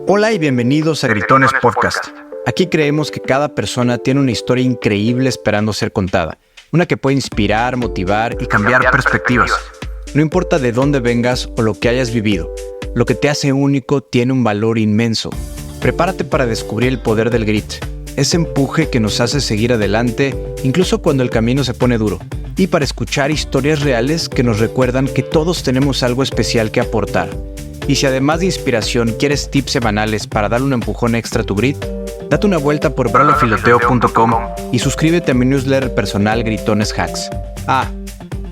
Hola y bienvenidos a Gritones Podcast. Aquí creemos que cada persona tiene una historia increíble esperando ser contada. Una que puede inspirar, motivar y cambiar perspectivas. No importa de dónde vengas o lo que hayas vivido, lo que te hace único tiene un valor inmenso. Prepárate para descubrir el poder del grit, ese empuje que nos hace seguir adelante incluso cuando el camino se pone duro. Y para escuchar historias reales que nos recuerdan que todos tenemos algo especial que aportar. Y si además de inspiración quieres tips semanales para dar un empujón extra a tu grit, date una vuelta por brolofiloteo.com y suscríbete a mi newsletter personal Gritones Hacks.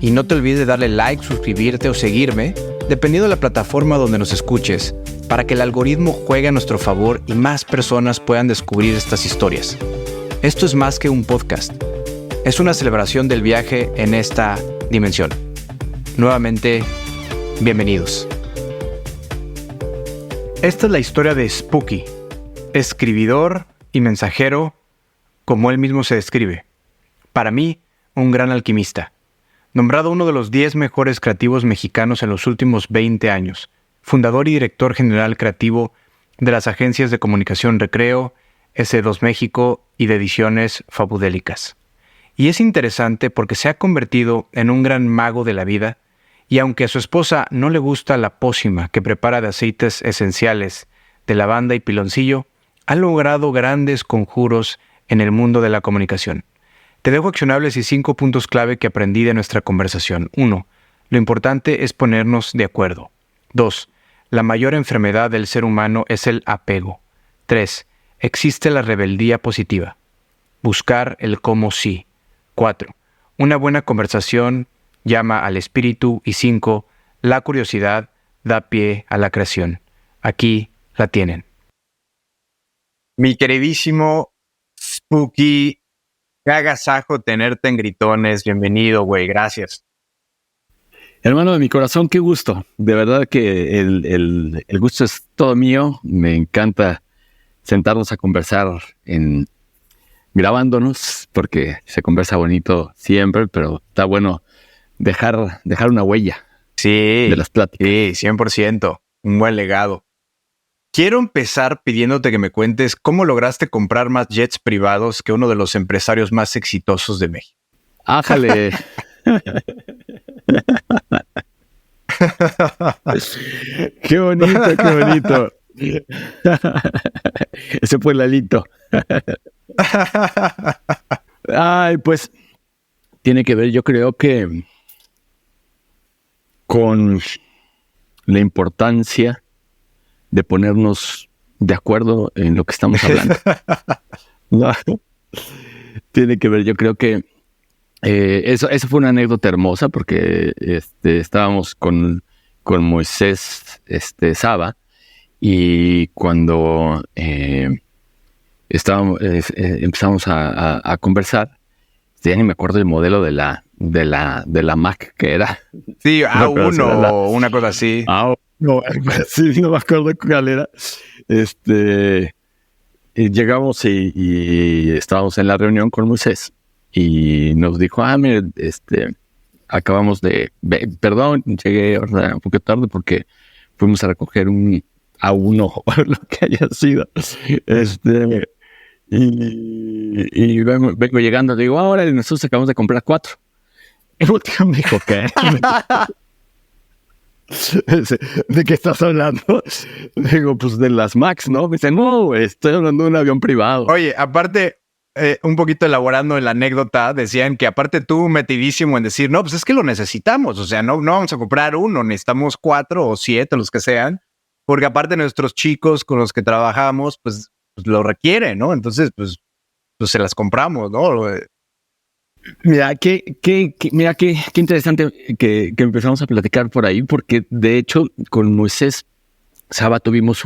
Y no te olvides de darle like, suscribirte o seguirme, dependiendo de la plataforma donde nos escuches, para que el algoritmo juegue a nuestro favor y más personas puedan descubrir estas historias. Esto es más que un podcast. Es una celebración del viaje en esta dimensión. Nuevamente, bienvenidos. Esta es la historia de Spooky, escribidor y mensajero, como él mismo se describe. Para mí, un gran alquimista. Nombrado uno de los 10 mejores creativos mexicanos en los últimos 20 años. Fundador y director general creativo de las agencias de comunicación Recreo, S2 México y de ediciones Fabudélicas. Y es interesante porque se ha convertido en un gran mago de la vida, y aunque a su esposa no le gusta la pócima que prepara de aceites esenciales, de lavanda y piloncillo, ha logrado grandes conjuros en el mundo de la comunicación. Te dejo accionables y 5 puntos clave que aprendí de nuestra conversación. 1. Lo importante es ponernos de acuerdo. 2. La mayor enfermedad del ser humano es el apego. 3. Existe la rebeldía positiva. Buscar el cómo sí. 4. Una buena conversación llama al espíritu. Y 5. La curiosidad da pie a la creación. Aquí la tienen. Mi queridísimo Spooky, qué agasajo tenerte en Gritones. Bienvenido, güey. Gracias. Hermano de mi corazón, qué gusto. De verdad que el gusto es todo mío. Me encanta sentarnos a conversar grabándonos, porque se conversa bonito siempre, pero está bueno dejar una huella de las pláticas. Sí, 100%. Un buen legado. Quiero empezar pidiéndote que me cuentes cómo lograste comprar más jets privados que uno de los empresarios más exitosos de México. ¡Ájale! ¡Qué bonito, qué bonito! Ese fue Lalito. Ay, pues tiene que ver, yo creo que con la importancia de ponernos de acuerdo en lo que estamos hablando. No, tiene que ver, yo creo que eso fue una anécdota hermosa porque estábamos con Moisés Saba, y cuando empezamos a conversar, ya ni me acuerdo el modelo de la Mac que era. Sí, A1 o una cosa así. No, sí, no me acuerdo cuál era. Y llegamos y estábamos en la reunión con Moisés y nos dijo, mire, acabamos perdón, llegué un poco tarde porque fuimos a recoger un A1 o lo que haya sido. Y vengo llegando, digo, ahora nosotros acabamos de comprar 4. El último me dijo, ¿qué? ¿De qué estás hablando? Digo, pues de las Max, ¿no? Me dice, no, estoy hablando de un avión privado. Oye, aparte, un poquito elaborando en la anécdota, decían que aparte tú metidísimo en decir, no, pues es que lo necesitamos, o sea, no vamos a comprar uno, necesitamos 4 o 7, los que sean, porque aparte nuestros chicos con los que trabajamos, pues lo requieren, ¿no? Entonces, pues se las compramos, ¿no? Mira, qué interesante que empezamos a platicar por ahí, porque de hecho con Moisés Saba tuvimos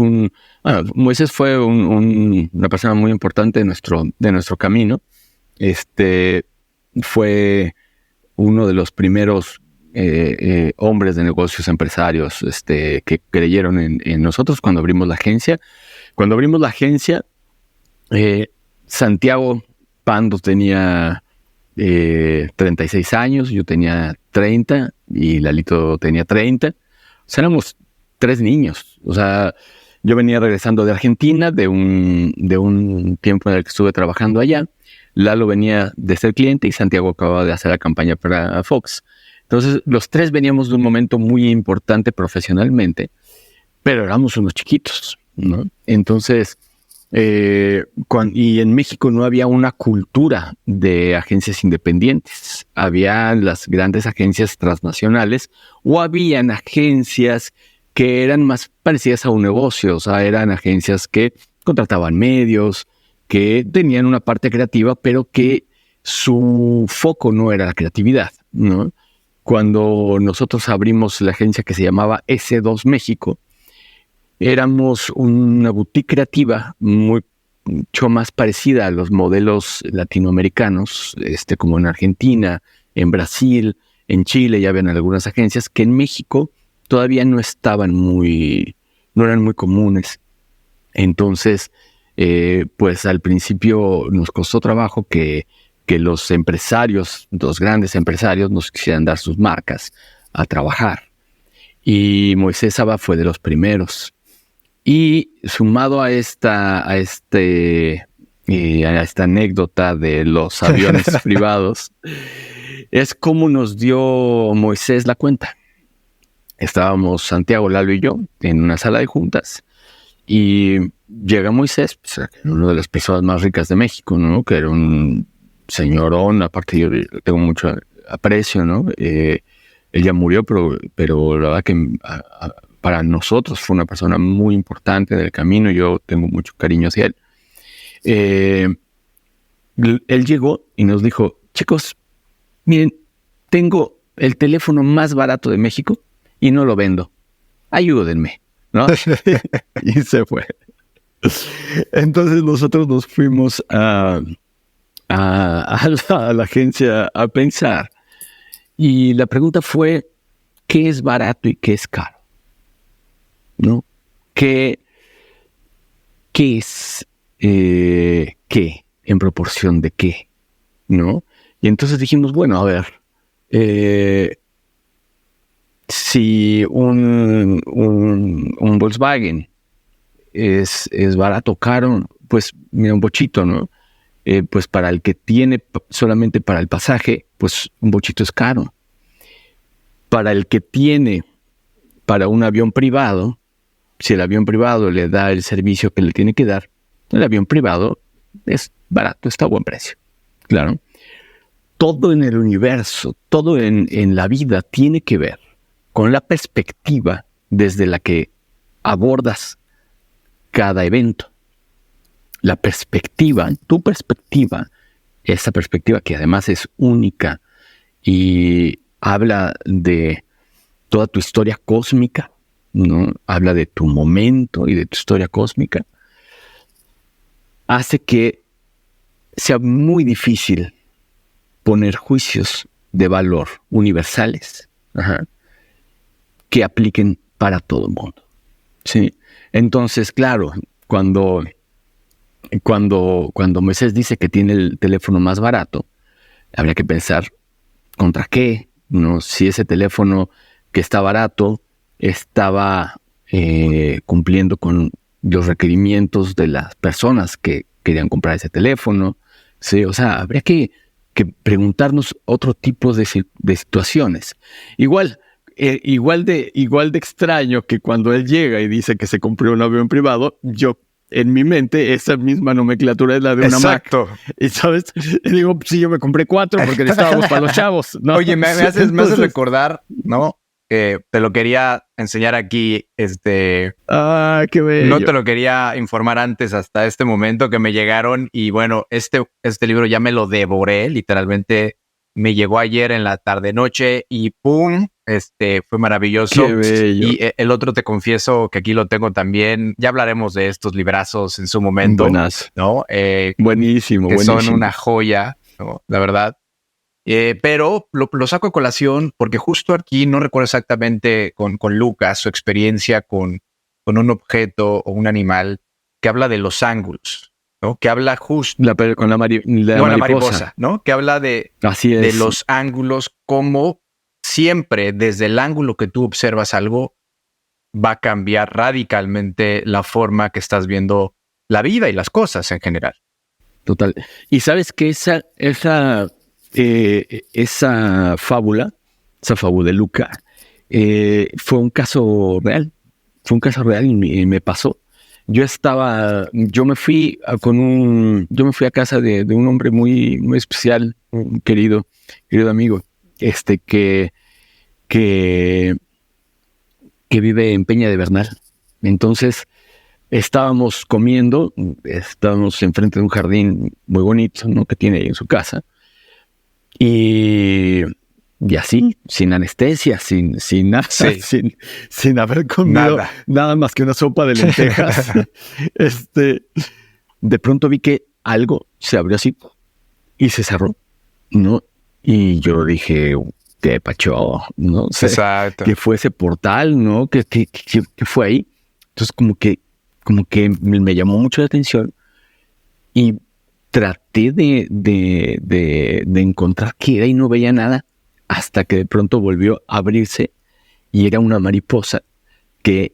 Moisés fue una persona muy importante de nuestro camino. Fue uno de los primeros hombres de negocios, empresarios, que creyeron en nosotros cuando abrimos la agencia. Cuando abrimos la agencia, Santiago Pando tenía 36 años, yo tenía 30 y Lalito tenía 30. O sea, éramos 3 niños. O sea, Yo venía regresando de Argentina, de un tiempo en el que estuve trabajando allá. Lalo venía de ser cliente y Santiago acababa de hacer la campaña para Fox. Entonces, los tres veníamos de un momento muy importante profesionalmente, pero éramos unos chiquitos, ¿no? Entonces, y en México no había una cultura de agencias independientes. Había las grandes agencias transnacionales o habían agencias que eran más parecidas a un negocio, o sea, eran agencias que contrataban medios, que tenían una parte creativa, pero que su foco no era la creatividad, ¿no? Cuando nosotros abrimos la agencia que se llamaba S2 México, éramos una boutique creativa mucho más parecida a los modelos latinoamericanos, como en Argentina, en Brasil, en Chile, ya habían algunas agencias que en México todavía no eran muy comunes. Entonces, pues al principio nos costó trabajo que los empresarios, los grandes empresarios, nos quisieran dar sus marcas a trabajar. Y Moisés Saba fue de los primeros. Y sumado a esta anécdota de los aviones privados, es como nos dio Moisés la cuenta. Estábamos Santiago, Lalo y yo en una sala de juntas y llega Moisés, pues, una de las personas más ricas de México, ¿no? Que era un señorón, aparte yo tengo mucho aprecio, ¿no? Él ya murió, pero la verdad que para nosotros fue una persona muy importante del camino. Yo tengo mucho cariño hacia él. Él llegó y nos dijo, chicos, miren, tengo el teléfono más barato de México y no lo vendo. Ayúdenme, ¿no? Y se fue. Entonces nosotros nos fuimos a la agencia a pensar. Y la pregunta fue, ¿qué es barato y qué es caro? ¿No? ¿Qué es qué en proporción de qué? ¿No? Y entonces dijimos, bueno, a ver, si un Volkswagen es barato o caro, pues mira, un bochito, ¿no? Pues para el que tiene solamente para el pasaje, pues un bochito es caro. Para el que tiene para un avión privado, si el avión privado le da el servicio que le tiene que dar, el avión privado es barato, está a buen precio. Claro. Todo en el universo, todo en la vida tiene que ver con la perspectiva desde la que abordas cada evento. La perspectiva, tu perspectiva, esa perspectiva que además es única y habla de toda tu historia cósmica, ¿no? Habla de tu momento y de tu historia cósmica, hace que sea muy difícil poner juicios de valor universales, que apliquen para todo el mundo, ¿sí? Entonces, claro, cuando Moisés dice que tiene el teléfono más barato, habría que pensar contra qué, ¿no? Si ese teléfono que está barato estaba cumpliendo con los requerimientos de las personas que querían comprar ese teléfono, ¿sí? O sea, habría que preguntarnos otro tipo de situaciones. Igual de extraño que cuando él llega y dice que se compró un avión privado, yo en mi mente esa misma nomenclatura es la de una Mac. Y sabes, y digo, sí, yo me compré 4 porque necesitábamos para los chavos, ¿no? Oye, me haces recordar, ¿no? Te lo quería enseñar aquí, qué bello. No te lo quería informar antes hasta este momento que me llegaron y bueno, este libro ya me lo devoré, literalmente me llegó ayer en la tarde-noche y ¡pum! Fue maravilloso. Qué bello. Y el otro te confieso que aquí lo tengo también. Ya hablaremos de estos librazos en su momento. Buenas. ¿No? Buenísimo, que buenísimo. son una joya, ¿no? La verdad. Pero lo saco a colación porque justo aquí no recuerdo exactamente con Lucas su experiencia con un objeto o un animal que habla de los ángulos, ¿no? Que habla justo con la mariposa, ¿no? Que habla de los ángulos, como siempre desde el ángulo que tú observas algo va a cambiar radicalmente la forma que estás viendo la vida y las cosas en general. Total. Y sabes que esa fábula de Luca, fue un caso real. Fue un caso real y me pasó. Yo me fui a casa de un hombre muy, muy especial, un querido amigo, que vive en Peña de Bernal. Entonces, estábamos enfrente de un jardín muy bonito, ¿no?, que tiene ahí en su casa. Y así, sin anestesia, sin nada, Sí. sin haber comido nada más que una sopa de lentejas. De pronto vi que algo se abrió así y se cerró, ¿no? Y yo dije, ¿qué pacho? No sé. Exacto. ¿Qué fue ese portal, no? ¿Qué fue ahí? Entonces como que me llamó mucho la atención y traté de encontrar qué era y no veía nada, hasta que de pronto volvió a abrirse y era una mariposa que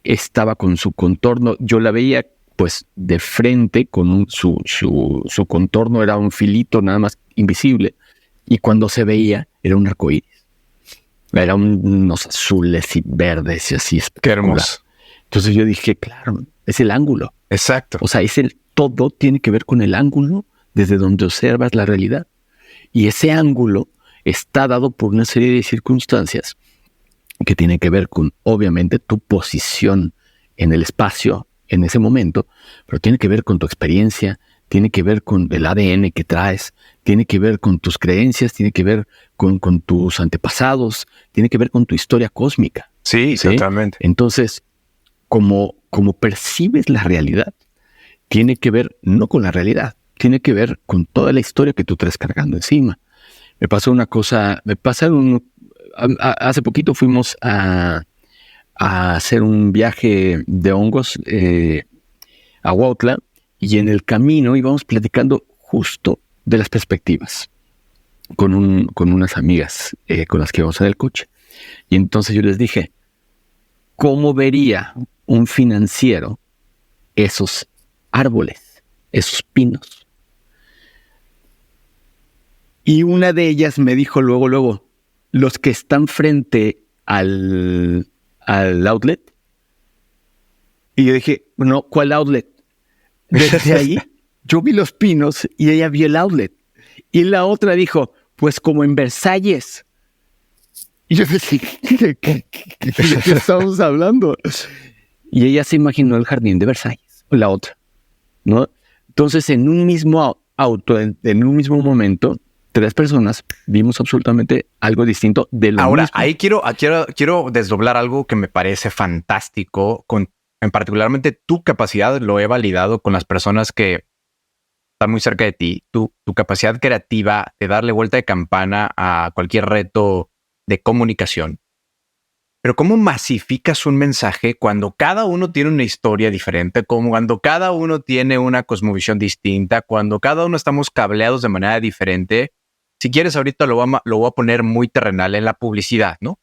estaba con su contorno. Yo la veía pues de frente, con su contorno era un filito nada más invisible, y cuando se veía era un arcoíris. Era unos azules y verdes y así. Qué hermoso. Entonces yo dije, claro, es el ángulo. Exacto. O sea, todo tiene que ver con el ángulo desde donde observas la realidad. Y ese ángulo está dado por una serie de circunstancias que tienen que ver con, obviamente, tu posición en el espacio en ese momento, pero tiene que ver con tu experiencia, tiene que ver con el ADN que traes, tiene que ver con tus creencias, tiene que ver con tus antepasados, tiene que ver con tu historia cósmica. Sí, totalmente. Entonces, como percibes la realidad, tiene que ver no con la realidad, tiene que ver con toda la historia que tú traes cargando encima. Hace poquito fuimos a hacer un viaje de hongos a Huautla, y en el camino íbamos platicando justo de las perspectivas con unas amigas con las que íbamos en el coche. Y entonces yo les dije, ¿cómo vería un financiero esos árboles, esos pinos? Y una de ellas me dijo luego, los que están frente al outlet. Y yo dije, no, ¿cuál outlet? Desde ahí yo vi los pinos y ella vio el outlet. Y la otra dijo, pues como en Versalles. Y yo dije, ¿de qué estamos hablando? Y ella se imaginó el jardín de Versalles, la otra, ¿no? Entonces, en un mismo auto, en un mismo momento, 3 personas vimos absolutamente algo distinto de lo Ahora, mismo. ahí quiero desdoblar algo que me parece fantástico, en particularmente tu capacidad. Lo he validado con las personas que están muy cerca de ti, tu capacidad creativa de darle vuelta de campana a cualquier reto de comunicación. Pero ¿cómo masificas un mensaje cuando cada uno tiene una historia diferente, como cuando cada uno tiene una cosmovisión distinta, cuando cada uno estamos cableados de manera diferente? Si quieres, ahorita lo voy a poner muy terrenal en la publicidad, ¿no?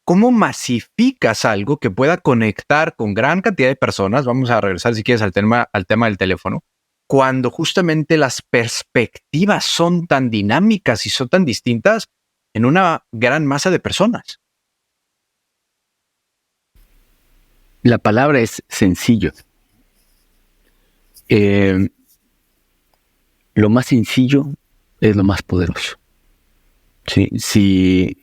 ¿Cómo masificas algo que pueda conectar con gran cantidad de personas? Vamos a regresar, si quieres, al tema del teléfono. Cuando justamente las perspectivas son tan dinámicas y son tan distintas en una gran masa de personas. La palabra es sencillo. Lo más sencillo es lo más poderoso. Sí,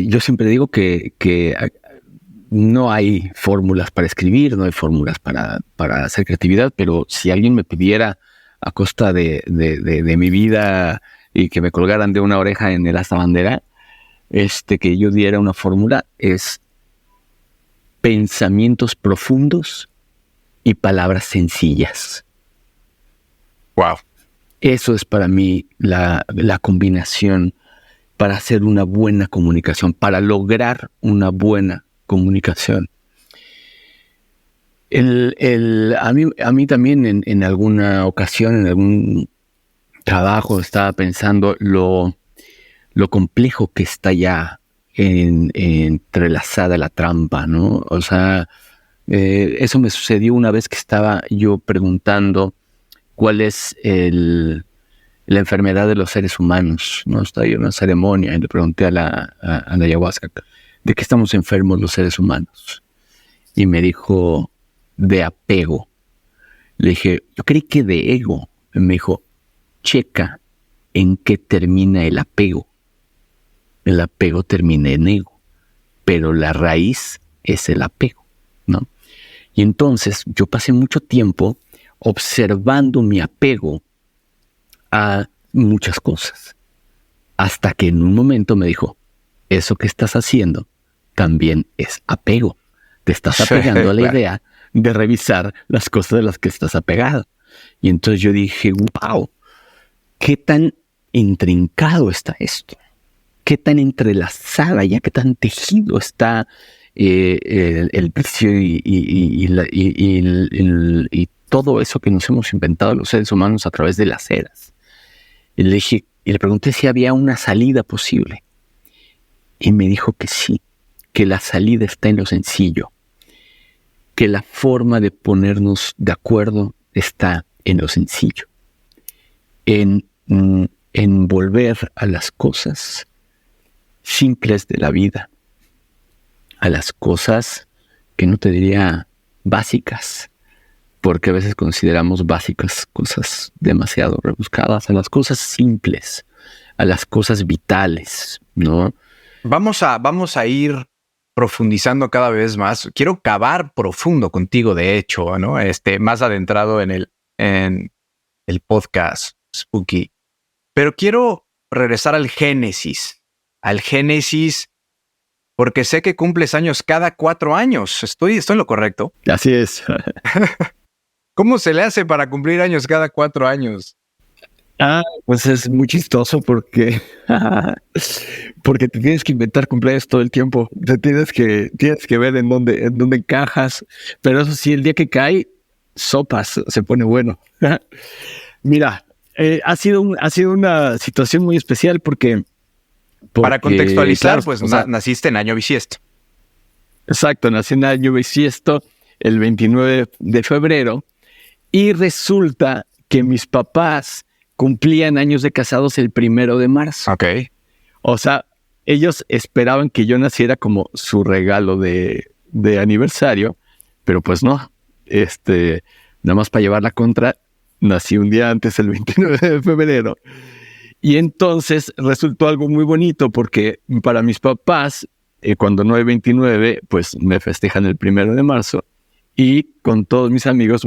yo siempre digo que no hay fórmulas para escribir, no hay fórmulas para hacer creatividad, pero si alguien me pidiera a costa de mi vida y que me colgaran de una oreja en el asta bandera, que yo diera una fórmula, es pensamientos profundos y palabras sencillas. Wow. Eso es para mí la combinación para hacer una buena comunicación, para lograr una buena comunicación. A mí también en alguna ocasión, en algún trabajo, estaba pensando lo complejo que está ya entrelazada la trampa, ¿no? O sea, eso me sucedió una vez que estaba yo preguntando cuál es la enfermedad de los seres humanos, ¿no? Estaba yo en una ceremonia y le pregunté a la ayahuasca, ¿de qué estamos enfermos los seres humanos? Y me dijo, de apego. Le dije, yo creí que de ego. Y me dijo, checa en qué termina el apego. El apego termina en ego, pero la raíz es el apego, ¿no? Y entonces yo pasé mucho tiempo observando mi apego a muchas cosas, hasta que en un momento me dijo, eso que estás haciendo también es apego. Te estás apegando a la idea de revisar las cosas de las que estás apegado. Y entonces yo dije, wow, qué tan intrincado está esto, qué tan entrelazada, ya qué tan tejido está el vicio y todo eso que nos hemos inventado los seres humanos a través de las eras. Y le pregunté si había una salida posible. Y me dijo que sí, que la salida está en lo sencillo, que la forma de ponernos de acuerdo está en lo sencillo, en volver a las cosas simples de la vida, a las cosas que no te diría básicas, porque a veces consideramos básicas cosas demasiado rebuscadas, a las cosas simples, a las cosas vitales, ¿no? Vamos a ir profundizando cada vez más. Quiero cavar profundo contigo, de hecho, ¿no? Más adentrado en el podcast Spooky. Pero quiero regresar al Génesis, porque sé que cumples años cada 4 años. ¿Estoy en lo correcto? Así es. ¿Cómo se le hace para cumplir años cada 4 años? Pues es muy chistoso porque te tienes que inventar cumpleaños todo el tiempo. Tienes que ver en dónde encajas. Pero eso sí, el día que cae, sopas, se pone bueno. Mira, ha sido una situación muy especial porque para contextualizar, claro, pues naciste en año bisiesto. Exacto, nací en año bisiesto el 29 de febrero y resulta que mis papás cumplían años de casados el 1 de marzo. Ok. O sea, ellos esperaban que yo naciera como su regalo de aniversario, pero pues no. Nada más para llevar la contra, nací un día antes, el 29 de febrero. Y entonces resultó algo muy bonito porque para mis papás, cuando no hay 29, pues me festejan el 1 de marzo y con todos mis amigos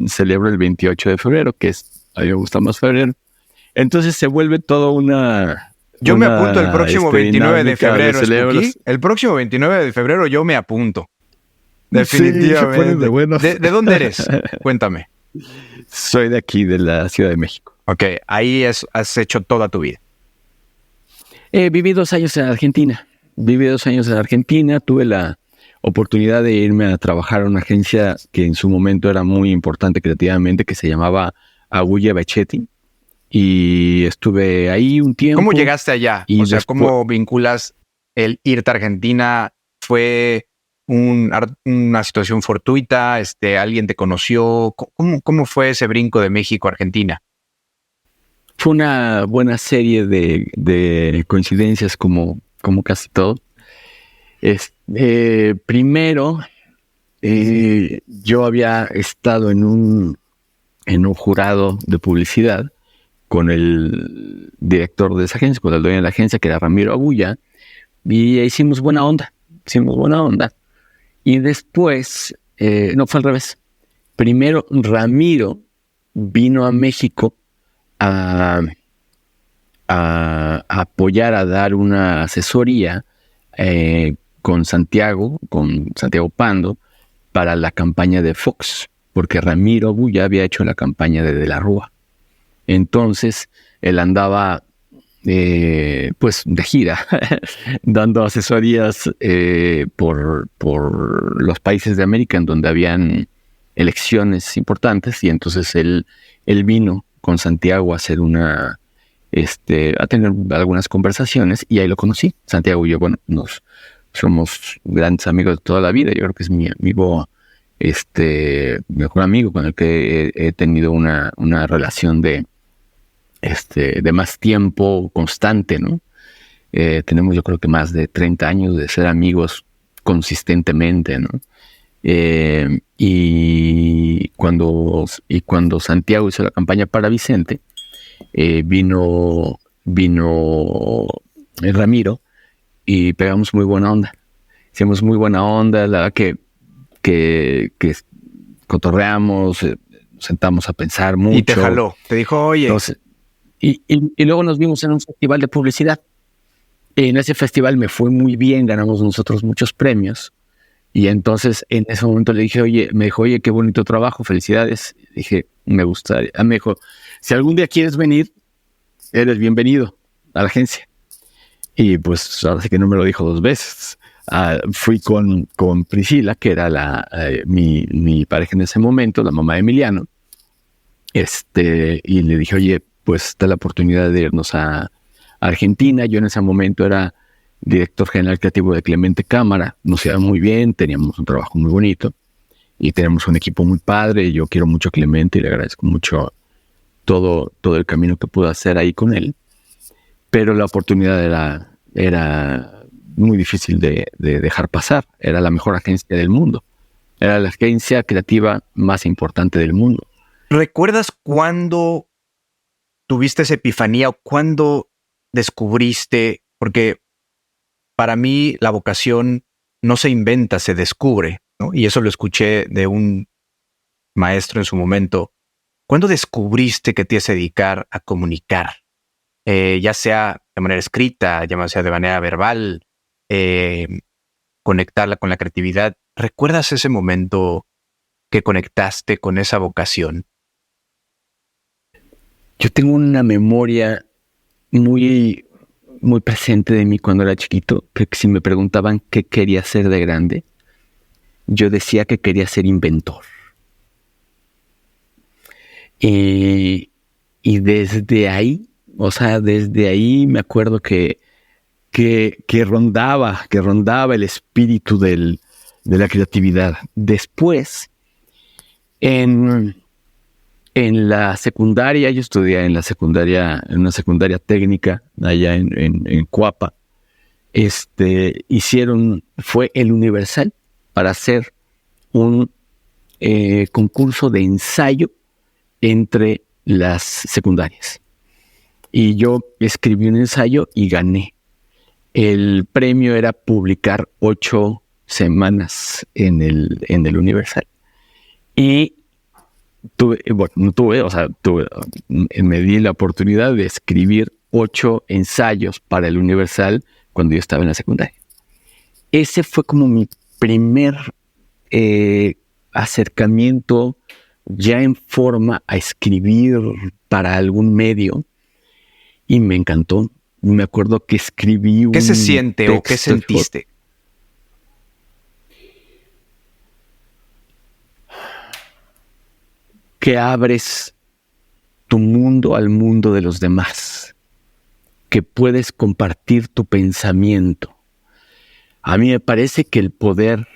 celebro el 28 de febrero, que a mí me gusta más febrero. Entonces se vuelve todo una... Yo me apunto el próximo 29 de febrero, Spooky. El próximo 29 de febrero yo me apunto. Definitivamente. Sí, de buenos. ¿De dónde eres? Cuéntame. Soy de aquí, de la Ciudad de México. Ok, ahí has hecho toda tu vida. Viví 2 años en Argentina. Tuve la oportunidad de irme a trabajar a una agencia que en su momento era muy importante creativamente, que se llamaba Agulla Becchetti. Y estuve ahí un tiempo. ¿Cómo llegaste allá? O sea, ¿cómo vinculas el irte a Argentina? ¿Fue una situación fortuita? ¿Alguien te conoció? ¿Cómo fue ese brinco de México a Argentina? Fue una buena serie de coincidencias como casi todo. Primero, yo había estado en un jurado de publicidad con el director de esa agencia, con el dueño de la agencia, que era Ramiro Agulla, y hicimos buena onda. Y después, no, fue al revés. Primero, Ramiro vino a México a apoyar, a dar una asesoría con Santiago Pando para la campaña de Fox, porque Ramiro Agulla había hecho la campaña de la Rúa. Entonces, él andaba pues de gira, dando asesorías por los países de América en donde habían elecciones importantes, y entonces él vino con Santiago a hacer una a tener algunas conversaciones y ahí lo conocí. Santiago y yo, bueno, somos grandes amigos de toda la vida. Yo creo que es mi amigo, mejor amigo con el que he tenido una relación de más tiempo constante, ¿no? Tenemos yo creo que más de 30 años de ser amigos consistentemente, ¿no? Y cuando Santiago hizo la campaña para Vicente, vino Ramiro y pegamos muy buena onda. Hicimos muy buena onda, la verdad que cotorreamos, nos sentamos a pensar mucho. Y te jaló, te dijo, oye. Entonces, y luego nos vimos en un festival de publicidad. En ese festival me fue muy bien, ganamos nosotros muchos premios. Y entonces en ese momento le dije, me dijo, oye, qué bonito trabajo, felicidades. Dije, me gustaría. Me dijo, si algún día quieres venir, eres bienvenido a la agencia. Y pues ahora sí que no me lo dijo 2 veces. Fui con Priscila, que era mi pareja en ese momento, la mamá de Emiliano. Y le dije, oye, pues está la oportunidad de irnos a Argentina. Yo en ese momento era director general creativo de Clemente Cámara. Nos iba muy bien, teníamos un trabajo muy bonito y tenemos un equipo muy padre. Yo quiero mucho a Clemente y le agradezco mucho todo el camino que pude hacer ahí con él. Pero la oportunidad era muy difícil de dejar pasar. Era la mejor agencia del mundo. Era la agencia creativa más importante del mundo. ¿Recuerdas cuándo tuviste esa epifanía o cuándo descubriste? Porque para mí la vocación no se inventa, se descubre, ¿no? Y eso lo escuché de un maestro en su momento. ¿Cuándo descubriste que te ibas a dedicar a comunicar? Ya sea de manera escrita, ya sea de manera verbal, conectarla con la creatividad. ¿Recuerdas ese momento que conectaste con esa vocación? Yo tengo una memoria muy, muy presente de mí cuando era chiquito, que si me preguntaban qué quería ser de grande, yo decía que quería ser inventor. Y desde ahí, desde ahí me acuerdo que rondaba el espíritu de la creatividad. Después, en la secundaria, yo estudié en una secundaria técnica allá en Coapa. Fue el Universal para hacer un concurso de ensayo entre las secundarias. Y yo escribí un ensayo y gané. El premio era publicar 8 semanas en el Universal. Y me di la oportunidad de escribir 8 ensayos para el Universal cuando yo estaba en la secundaria. Ese fue como mi primer acercamiento ya en forma a escribir para algún medio y me encantó. Me acuerdo que escribí un ¿Qué se siente o qué sentiste? Que abres tu mundo al mundo de los demás, que puedes compartir tu pensamiento. A mí me parece que el poder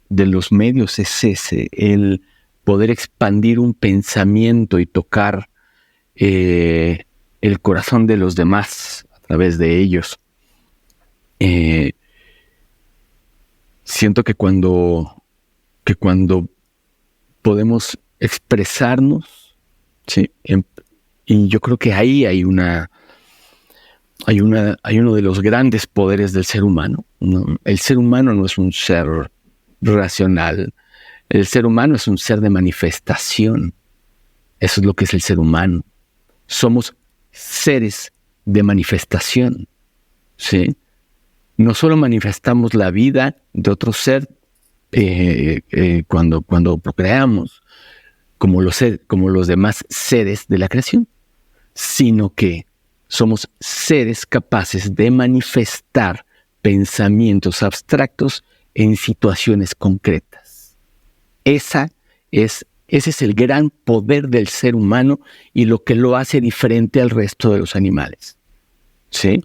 de los medios es ese, el poder expandir un pensamiento y tocar el corazón de los demás a través de ellos. Siento que cuando podemos expresarnos, ¿sí? Y yo creo que ahí hay uno de los grandes poderes del ser humano, ¿no? El ser humano no es un ser racional. El ser humano es un ser de manifestación. Eso es lo que es el ser humano. Somos seres de manifestación, ¿sí? No solo manifestamos la vida de otro ser cuando procreamos, como los demás seres de la creación, sino que somos seres capaces de manifestar pensamientos abstractos en situaciones concretas. Esa es Ese es el gran poder del ser humano y lo que lo hace diferente al resto de los animales. ¿Sí?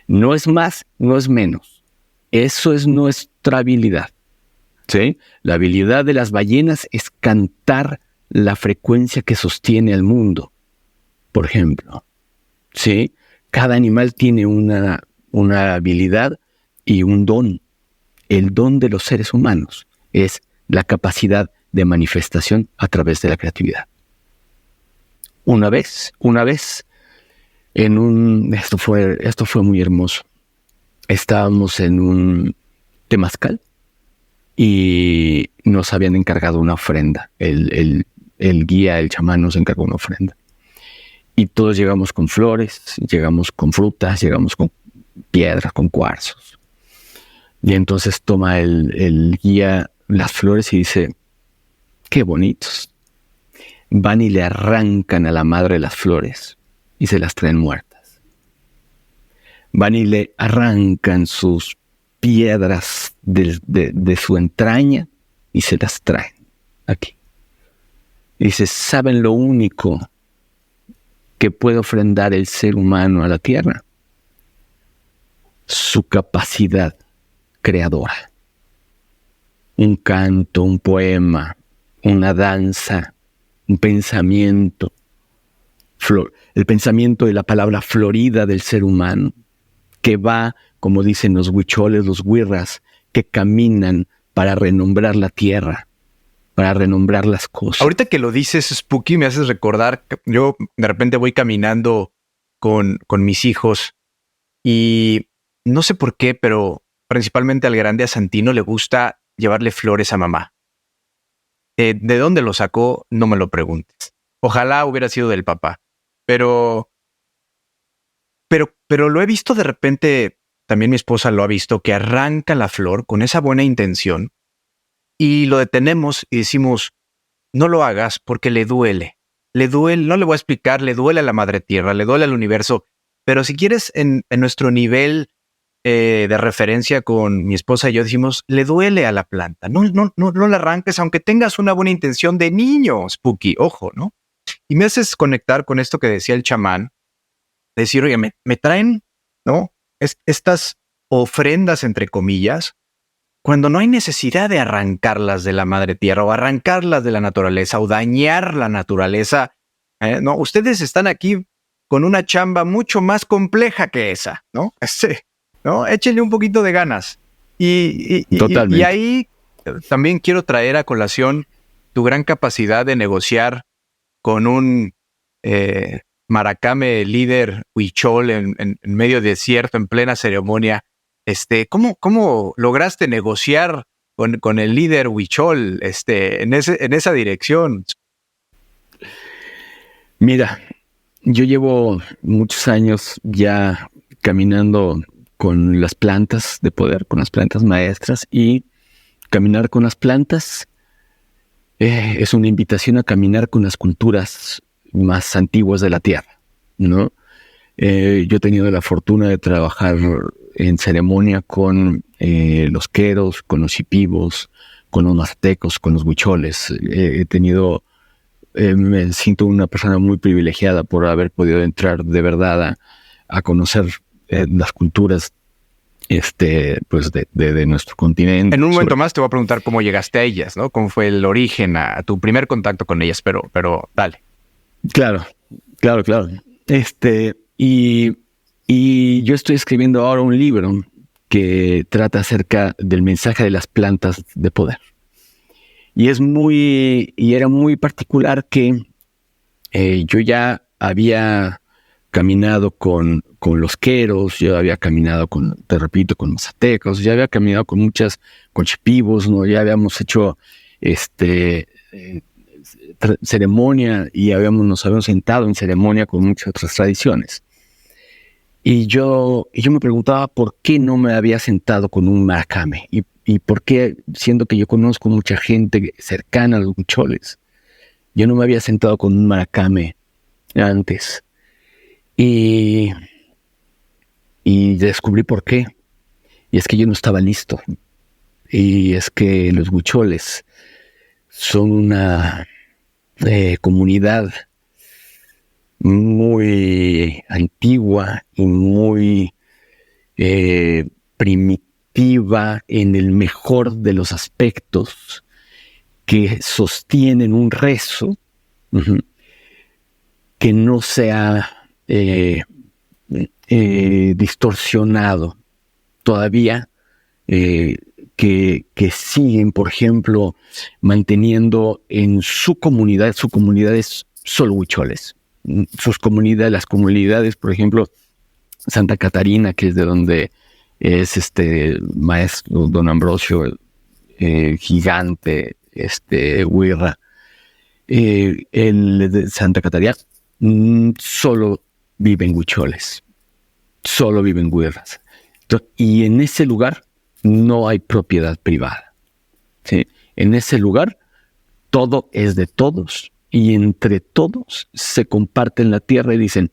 No es más, no es menos. Eso es nuestra habilidad. ¿Sí? La habilidad de las ballenas es cantar la frecuencia que sostiene al mundo. Por ejemplo, ¿sí? Cada animal tiene una habilidad y un don. El don de los seres humanos es la capacidad de manifestación a través de la creatividad. Una vez, esto fue muy hermoso. Estábamos en un temazcal y nos habían encargado una ofrenda. El guía, el chamán, nos encargó una ofrenda. Y todos llegamos con flores, llegamos con frutas, llegamos con piedras, con cuarzos. Y entonces toma el guía las flores y dice, qué bonitos. Van y le arrancan a la madre las flores y se las traen muertas. Van y le arrancan sus piedras de su entraña y se las traen aquí. Y dice, ¿saben lo único que puede ofrendar el ser humano a la tierra? Su capacidad creadora. Un canto, un poema, una danza, un pensamiento. El pensamiento de la palabra florida del ser humano, que va, como dicen los huicholes, los huirras, que caminan para renombrar la tierra, para renombrar las cosas. Ahorita que lo dices, Spooky, me haces recordar, yo de repente voy caminando con mis hijos y no sé por qué, pero principalmente al grande, a Santino, le gusta llevarle flores a mamá. ¿De dónde lo sacó? No me lo preguntes. Ojalá hubiera sido del papá. Pero lo he visto de repente, también mi esposa lo ha visto, que arranca la flor con esa buena intención y lo detenemos y decimos, no lo hagas porque le duele. Le duele, no le voy a explicar, le duele a la madre tierra, le duele al universo. Pero si quieres, en nuestro nivel de referencia con mi esposa y yo decimos, le duele a la planta. No la arranques, aunque tengas una buena intención de niño, Spooky, ojo, ¿no? Y me haces conectar con esto que decía el chamán, decir, oye, me traen, ¿no? Estas ofrendas, entre comillas, cuando no hay necesidad de arrancarlas de la madre tierra o arrancarlas de la naturaleza o dañar la naturaleza. No, ustedes están aquí con una chamba mucho más compleja que esa, ¿no? ¿No? Échenle un poquito de ganas. Y ahí también quiero traer a colación tu gran capacidad de negociar con un maracame líder huichol en medio desierto, en plena ceremonia. ¿Cómo lograste negociar con el líder huichol en esa dirección? Mira, yo llevo muchos años ya caminando con las plantas de poder, con las plantas maestras, y caminar con las plantas es una invitación a caminar con las culturas más antiguas de la tierra, ¿no? Yo he tenido la fortuna de trabajar en ceremonia con los queros, con los shipibos, con los mazatecos, con los huicholes. Me siento una persona muy privilegiada por haber podido entrar de verdad a conocer las culturas pues de nuestro continente. En un momento más te voy a preguntar cómo llegaste a ellas, ¿no? Cómo fue el origen, a tu primer contacto con ellas, pero dale. Claro. Y yo estoy escribiendo ahora un libro que trata acerca del mensaje de las plantas de poder. Y era muy particular que yo ya había caminado con los queros, yo había caminado te repito, con mazatecos, ya había caminado con chipibos, ¿no? Ya habíamos hecho ceremonia y nos habíamos sentado en ceremonia con muchas otras tradiciones. Y yo me preguntaba por qué no me había sentado con un maracame y por qué, siendo que yo conozco mucha gente cercana a los huicholes, yo no me había sentado con un maracame antes. Y descubrí por qué. Y es que yo no estaba listo. Y es que los huicholes son una comunidad muy antigua y muy primitiva en el mejor de los aspectos, que sostienen un rezo que no sea distorsionado todavía, que siguen, por ejemplo, manteniendo en su comunidad es solo huicholes. Las comunidades, por ejemplo, Santa Catarina, que es de donde es maestro don Ambrosio, gigante, Huirra, el de Santa Catarina, solo viven huicholes, solo viven huirras. Y en ese lugar no hay propiedad privada, ¿sí? En ese lugar todo es de todos y entre todos se comparten la tierra y dicen,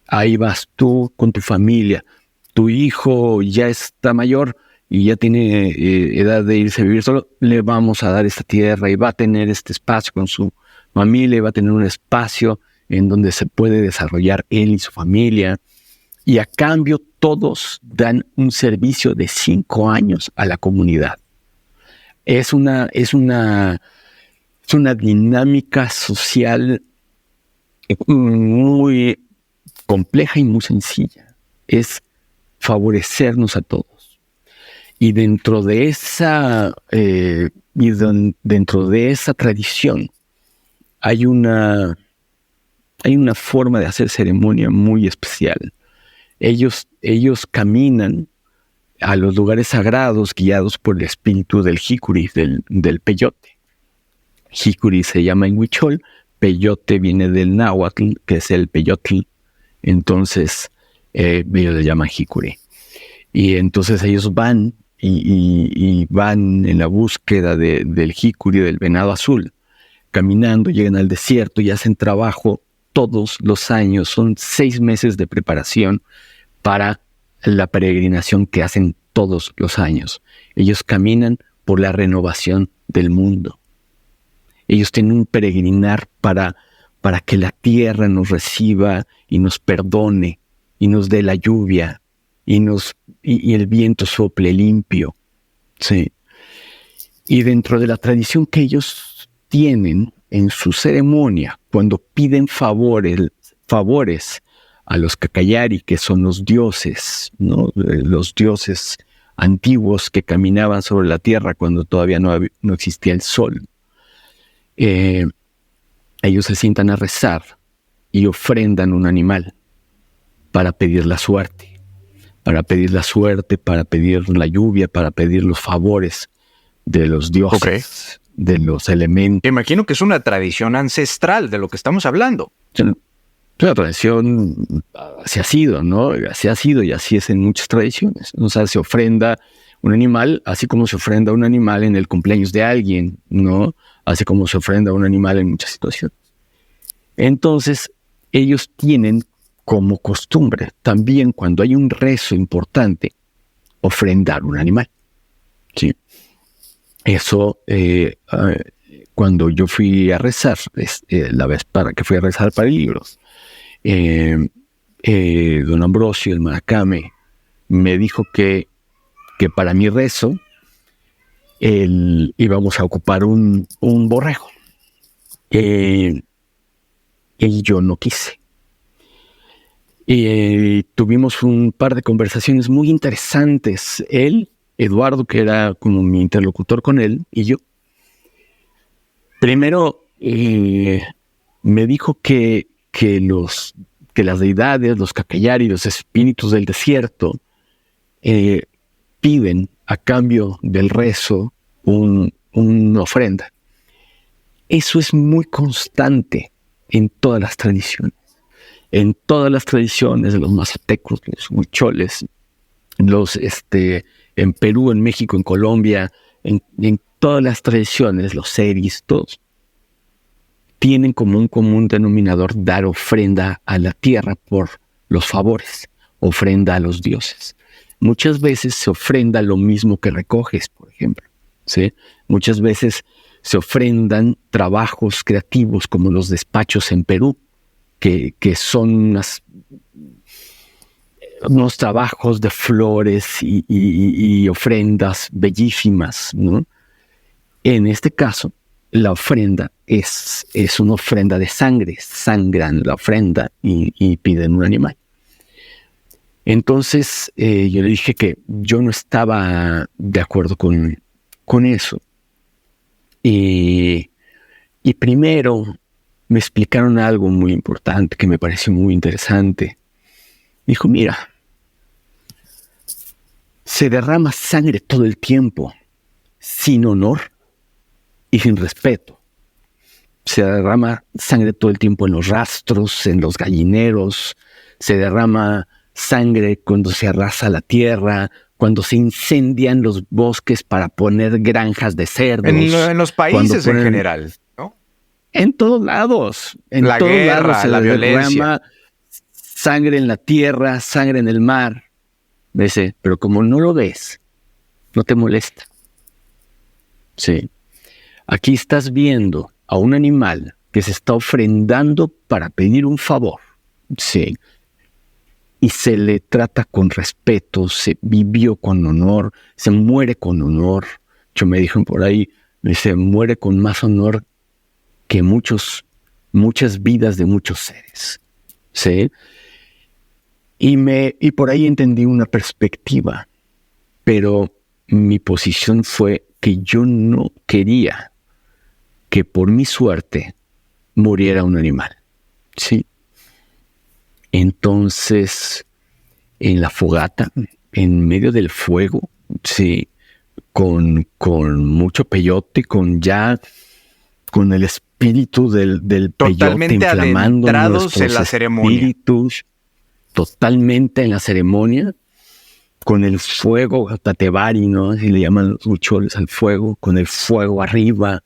ahí vas tú con tu familia, tu hijo ya está mayor y ya tiene edad de irse a vivir solo, le vamos a dar esta tierra y va a tener este espacio con su familia y va a tener un espacio en donde se puede desarrollar él y su familia. Y a cambio todos dan un servicio de 5 años a la comunidad. Es una dinámica social muy compleja y muy sencilla. Es favorecernos a todos. Y dentro de esa tradición hay una forma de hacer ceremonia muy especial. Ellos caminan a los lugares sagrados guiados por el espíritu del jicuri, del peyote. Jicuri se llama en huichol, peyote viene del náhuatl, que es el peyotl. Entonces, ellos le llaman jicuri. Y entonces ellos van y van en la búsqueda del jicuri, del venado azul. Caminando, llegan al desierto y hacen trabajo todos los años. Son 6 meses de preparación para la peregrinación que hacen todos los años. Ellos caminan por la renovación del mundo. Ellos tienen un peregrinar para que la tierra nos reciba y nos perdone y nos dé la lluvia y el viento sople limpio. Sí. Y dentro de la tradición que ellos tienen en su ceremonia, cuando piden favores a los Cacayari, que son los dioses, ¿no? Los dioses antiguos que caminaban sobre la tierra cuando todavía no existía el sol. Ellos se sientan a rezar y ofrendan un animal para pedir la suerte, para pedir la lluvia, para pedir los favores de los dioses, de los elementos. Imagino que es una tradición ancestral de lo que estamos hablando. La tradición así ha sido, ¿no? Así ha sido y así es en muchas tradiciones. O sea, se ofrenda un animal, así como se ofrenda un animal en el cumpleaños de alguien, ¿no? Así como se ofrenda un animal en muchas situaciones. Entonces, ellos tienen como costumbre, también cuando hay un rezo importante, ofrendar un animal. Sí. Eso, cuando yo fui a rezar, la vez que fui a rezar para el libro, don Ambrosio, el Maracame, me dijo que para mi rezo íbamos a ocupar un borrego. Y yo no quise. Tuvimos un par de conversaciones muy interesantes. Él, Eduardo, que era como mi interlocutor con él, y yo. Primero, me dijo que las deidades, los Cacayari, los espíritus del desierto, piden a cambio del rezo una ofrenda. Eso es muy constante en todas las tradiciones. En todas las tradiciones de los mazatecos, los huicholes, en Perú, en México, en Colombia, en todas las tradiciones, los seris, todos tienen como un común denominador dar ofrenda a la tierra por los favores, ofrenda a los dioses. Muchas veces se ofrenda lo mismo que recoges, por ejemplo, ¿sí? Muchas veces se ofrendan trabajos creativos como los despachos en Perú, que son unos trabajos de flores y ofrendas bellísimas, ¿no? En este caso, la ofrenda es una ofrenda de sangre. Sangran la ofrenda y piden un animal. Entonces, yo le dije que yo no estaba de acuerdo con eso. Y primero me explicaron algo muy importante que me pareció muy interesante. Dijo, mira, se derrama sangre todo el tiempo, sin honor y sin respeto. Se derrama sangre todo el tiempo en los rastros, en los gallineros. Se derrama sangre cuando se arrasa la tierra, cuando se incendian los bosques para poner granjas de cerdos. En los países en general, ¿no? En todos lados. En la todos guerra, lados se la violencia. Derrama sangre en la tierra, sangre en el mar. Dice, pero como no lo ves, no te molesta. Sí. Aquí estás viendo a un animal que se está ofrendando para pedir un favor. Sí. Y se le trata con respeto, se vivió con honor, se muere con honor. Yo me dijeron por ahí, se muere con más honor que muchas vidas de muchos seres. ¿Sí? Y por ahí entendí una perspectiva, pero mi posición fue que yo no quería que por mi suerte muriera un animal. ¿Sí? Entonces, en la fogata, en medio del fuego, sí, con mucho peyote, con el espíritu del totalmente peyote inflamando adentrados en la ceremonia. Espíritus, totalmente en la ceremonia, con el fuego, tatevari, ¿no? Así le llaman los huicholes al fuego, con el fuego arriba,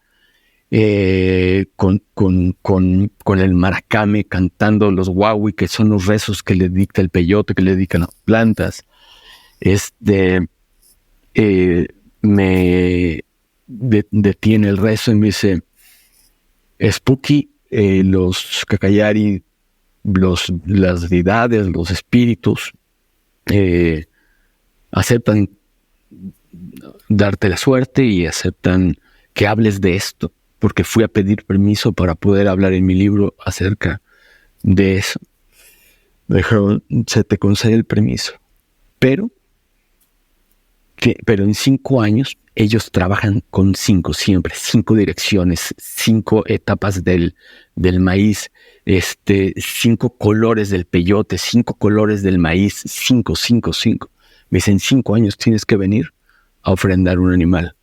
con el maracame cantando los guawi, que son los rezos que le dicta el peyote, que le dedican las plantas. Me detiene el rezo y me dice, Spooky, los Cacayari, las deidades, los espíritus, aceptan darte la suerte y aceptan que hables de esto, porque fui a pedir permiso para poder hablar en mi libro acerca de eso. Me dijeron, se te concede el permiso, pero en 5 años ellos trabajan con 5 direcciones, 5 etapas del maíz, 5 colores del peyote, 5 colores del maíz, 5. Me dicen, 5 años tienes que venir a ofrendar un animal,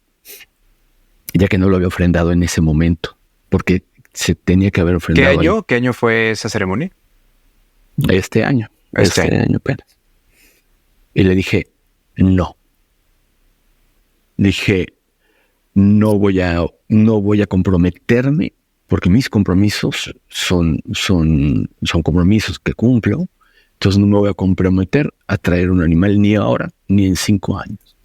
ya que no lo había ofrendado en ese momento, porque se tenía que haber ofrendado. ¿Qué año fue esa ceremonia? Este año apenas. Y le dije, no. Dije, no voy a comprometerme, porque mis compromisos son compromisos que cumplo. Entonces no me voy a comprometer a traer un animal ni ahora, ni en 5 años.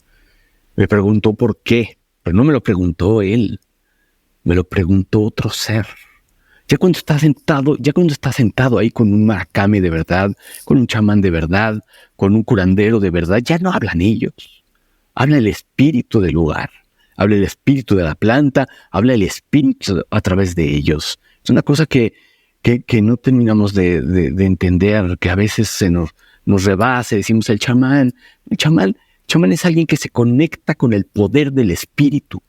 Me preguntó por qué, pero no me lo preguntó él, me lo preguntó otro ser. Ya cuando está sentado ahí con un maracame de verdad, con un chamán de verdad, con un curandero de verdad, ya no hablan ellos. Habla el espíritu del lugar, habla el espíritu de la planta, habla el espíritu a través de ellos. Es una cosa que no terminamos de entender, que a veces se nos rebasa, decimos el chamán es alguien que se conecta con el poder del espíritu,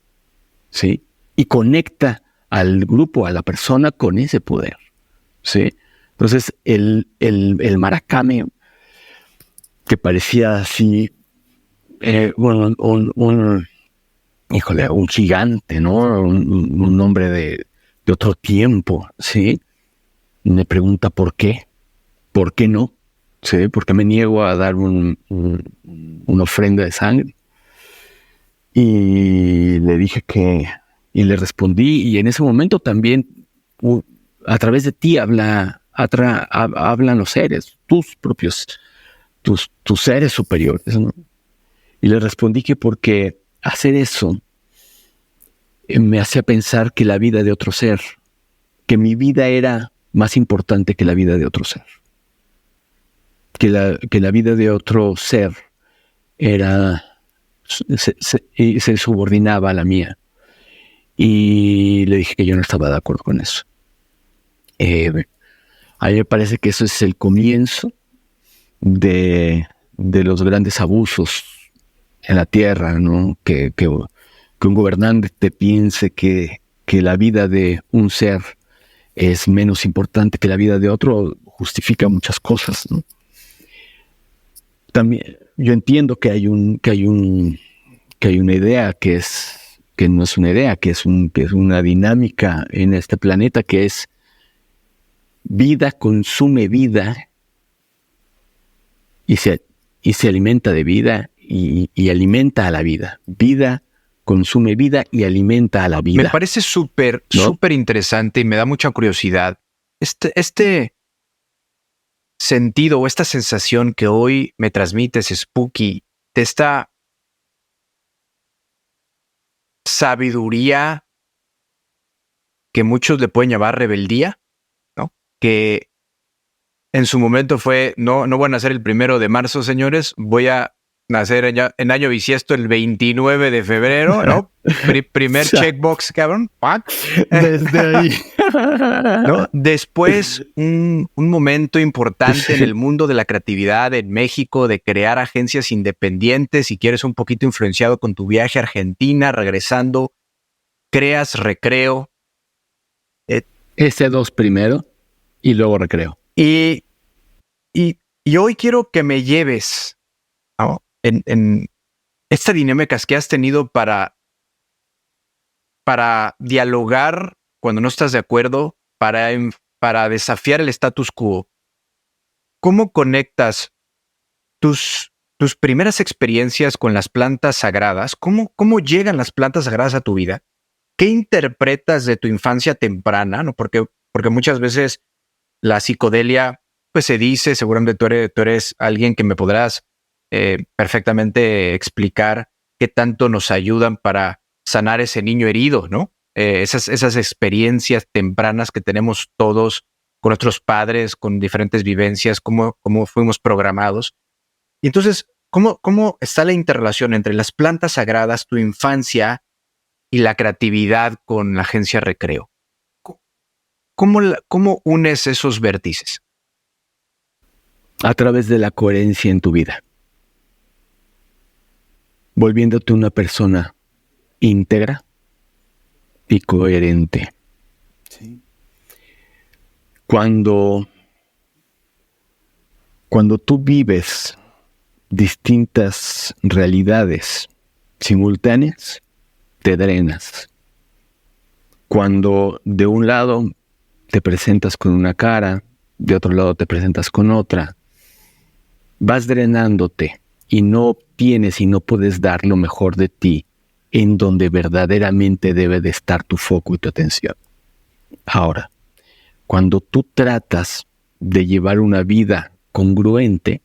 ¿sí? Y conecta al grupo, a la persona con ese poder, ¿sí? Entonces el maracame, que parecía así, un gigante, ¿no? Un hombre de otro tiempo, ¿sí? Me pregunta por qué no, ¿sí? ¿Por qué me niego a dar una ofrenda de sangre? Y le dije y le respondí, y en ese momento también a través de ti hablan los seres, tus propios, tus seres superiores, ¿no? Y le respondí que porque hacer eso me hacía pensar que la vida de otro ser, que mi vida era más importante que la vida de otro ser. Que la vida de otro ser se subordinaba a la mía. Y le dije que yo no estaba de acuerdo con eso. A mí me parece que eso es el comienzo de los grandes abusos en la tierra, ¿no? Que un gobernante te piense que la vida de un ser es menos importante que la vida de otro, justifica muchas cosas, ¿no? También yo entiendo que hay una idea que no es una idea, que es una dinámica en este planeta, que es vida consume vida y se alimenta de vida y alimenta a la vida. Vida consume vida y alimenta a la vida. Me parece súper interesante y me da mucha curiosidad. Este sentido o esta sensación que hoy me transmites, Spooky, de esta sabiduría que muchos le pueden llamar rebeldía, ¿no? Que en su momento fue, no voy a nacer el 1 de marzo, señores, voy a nacer en año bisiesto el 29 de febrero, ¿no? Primer checkbox, cabrón. Desde ahí. ¿No? Después, un momento importante en el mundo de la creatividad en México, de crear agencias independientes. Si quieres, un poquito influenciado con tu viaje a Argentina, regresando, creas Recreo. S2 primero y luego Recreo. Y hoy quiero que me lleves, ¿no?, en esta dinámica que has tenido para dialogar cuando no estás de acuerdo, para desafiar el status quo. ¿Cómo conectas tus primeras experiencias con las plantas sagradas? ¿Cómo llegan las plantas sagradas a tu vida? ¿Qué interpretas de tu infancia temprana? ¿No? Porque muchas veces la psicodelia, pues se dice, seguramente tú eres alguien que me podrás perfectamente explicar qué tanto nos ayudan para sanar ese niño herido, ¿no? Esas experiencias tempranas que tenemos todos con nuestros padres, con diferentes vivencias, cómo fuimos programados. Y entonces, ¿cómo está la interrelación entre las plantas sagradas, tu infancia y la creatividad con la agencia Recreo? ¿Cómo unes esos vértices? A través de la coherencia en tu vida. Volviéndote una persona íntegra y coherente. Sí. Cuando tú vives distintas realidades simultáneas, te drenas. Cuando de un lado te presentas con una cara, de otro lado te presentas con otra, vas drenándote y no obtienes y no puedes dar lo mejor de ti en donde verdaderamente debe de estar tu foco y tu atención. Ahora, cuando tú tratas de llevar una vida congruente,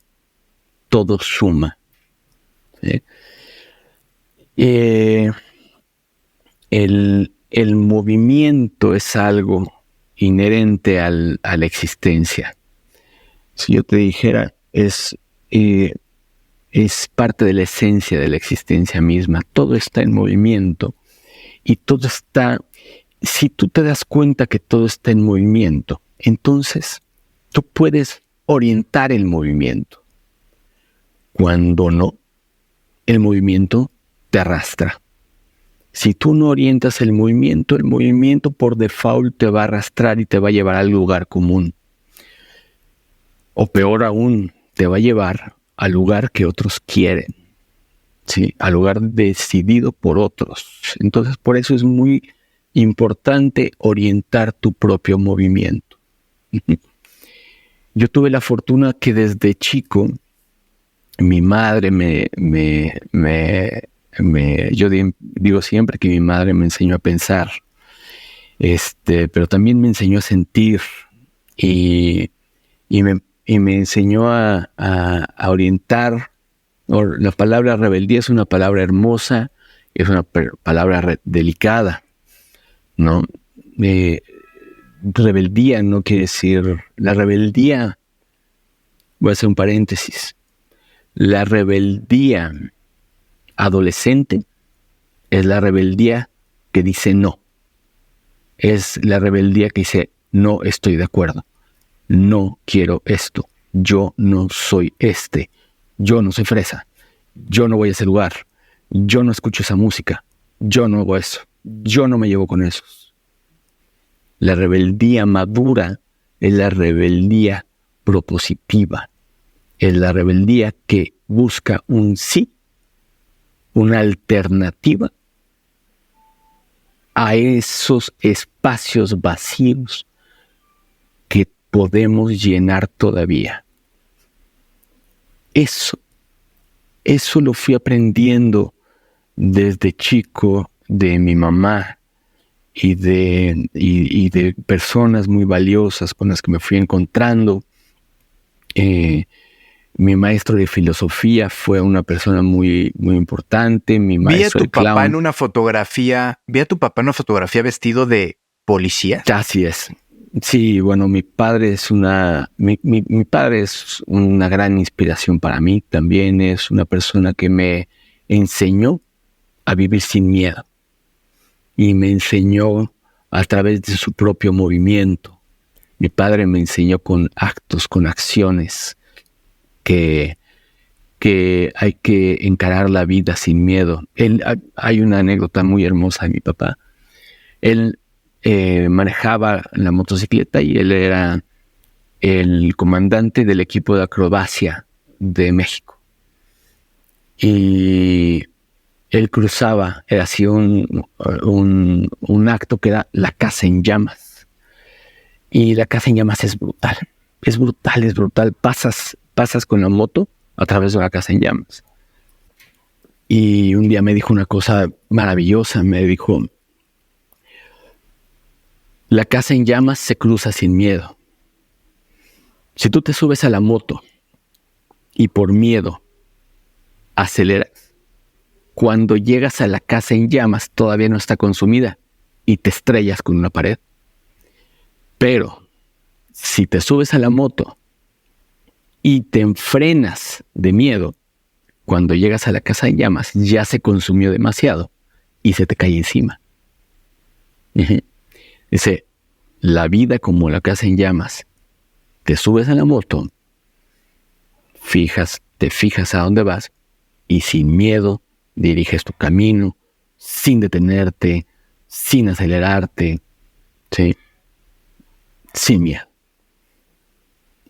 todo suma. ¿Sí? El movimiento es algo inherente a la existencia. Si yo te dijera, es parte de la esencia de la existencia misma. Todo está en movimiento y todo está... Si tú te das cuenta que todo está en movimiento, entonces tú puedes orientar el movimiento. Cuando no, el movimiento te arrastra. Si tú no orientas el movimiento por default te va a arrastrar y te va a llevar al lugar común. O peor aún, te va a llevar al lugar que otros quieren, ¿sí? Al lugar decidido por otros. Entonces, por eso es muy importante orientar tu propio movimiento. Yo tuve la fortuna que desde chico mi madre yo digo siempre que mi madre me enseñó a pensar, pero también me enseñó a sentir y me enseñó a orientar. La palabra rebeldía es una palabra hermosa, es una palabra delicada, ¿no? Rebeldía no quiere decir... La rebeldía, voy a hacer un paréntesis, la rebeldía adolescente es la rebeldía que dice no. Es la rebeldía que dice no estoy de acuerdo, no quiero esto, yo no soy yo no soy fresa, yo no voy a ese lugar, yo no escucho esa música, yo no hago eso, yo no me llevo con esos. La rebeldía madura es la rebeldía propositiva, es la rebeldía que busca un sí, una alternativa a esos espacios vacíos que podemos llenar todavía. Eso lo fui aprendiendo desde chico de mi mamá y de personas muy valiosas con las que me fui encontrando. Mi maestro de filosofía fue una persona muy, muy importante. Mi maestro Vi a tu papá en una fotografía vestido de policía. Así es. Sí, bueno, mi padre es una gran inspiración para mí. También es una persona que me enseñó a vivir sin miedo. Y me enseñó a través de su propio movimiento. Mi padre me enseñó con actos, con acciones, que hay que encarar la vida sin miedo. Hay una anécdota muy hermosa de mi papá. Él manejaba la motocicleta y él era el comandante del equipo de acrobacia de México. Y él cruzaba, hacía un acto que era la casa en llamas. Y la casa en llamas es brutal. Es brutal. Pasas con la moto a través de la casa en llamas. Y un día me dijo una cosa maravillosa. Me dijo, la casa en llamas se cruza sin miedo. Si tú te subes a la moto y por miedo aceleras, cuando llegas a la casa en llamas todavía no está consumida y te estrellas con una pared. Pero si te subes a la moto y te enfrenas de miedo, cuando llegas a la casa en llamas ya se consumió demasiado y se te cae encima. Dice, la vida como la casa en llamas, te subes a la moto, te fijas a dónde vas y sin miedo diriges tu camino, sin detenerte, sin acelerarte, ¿sí? Sin miedo.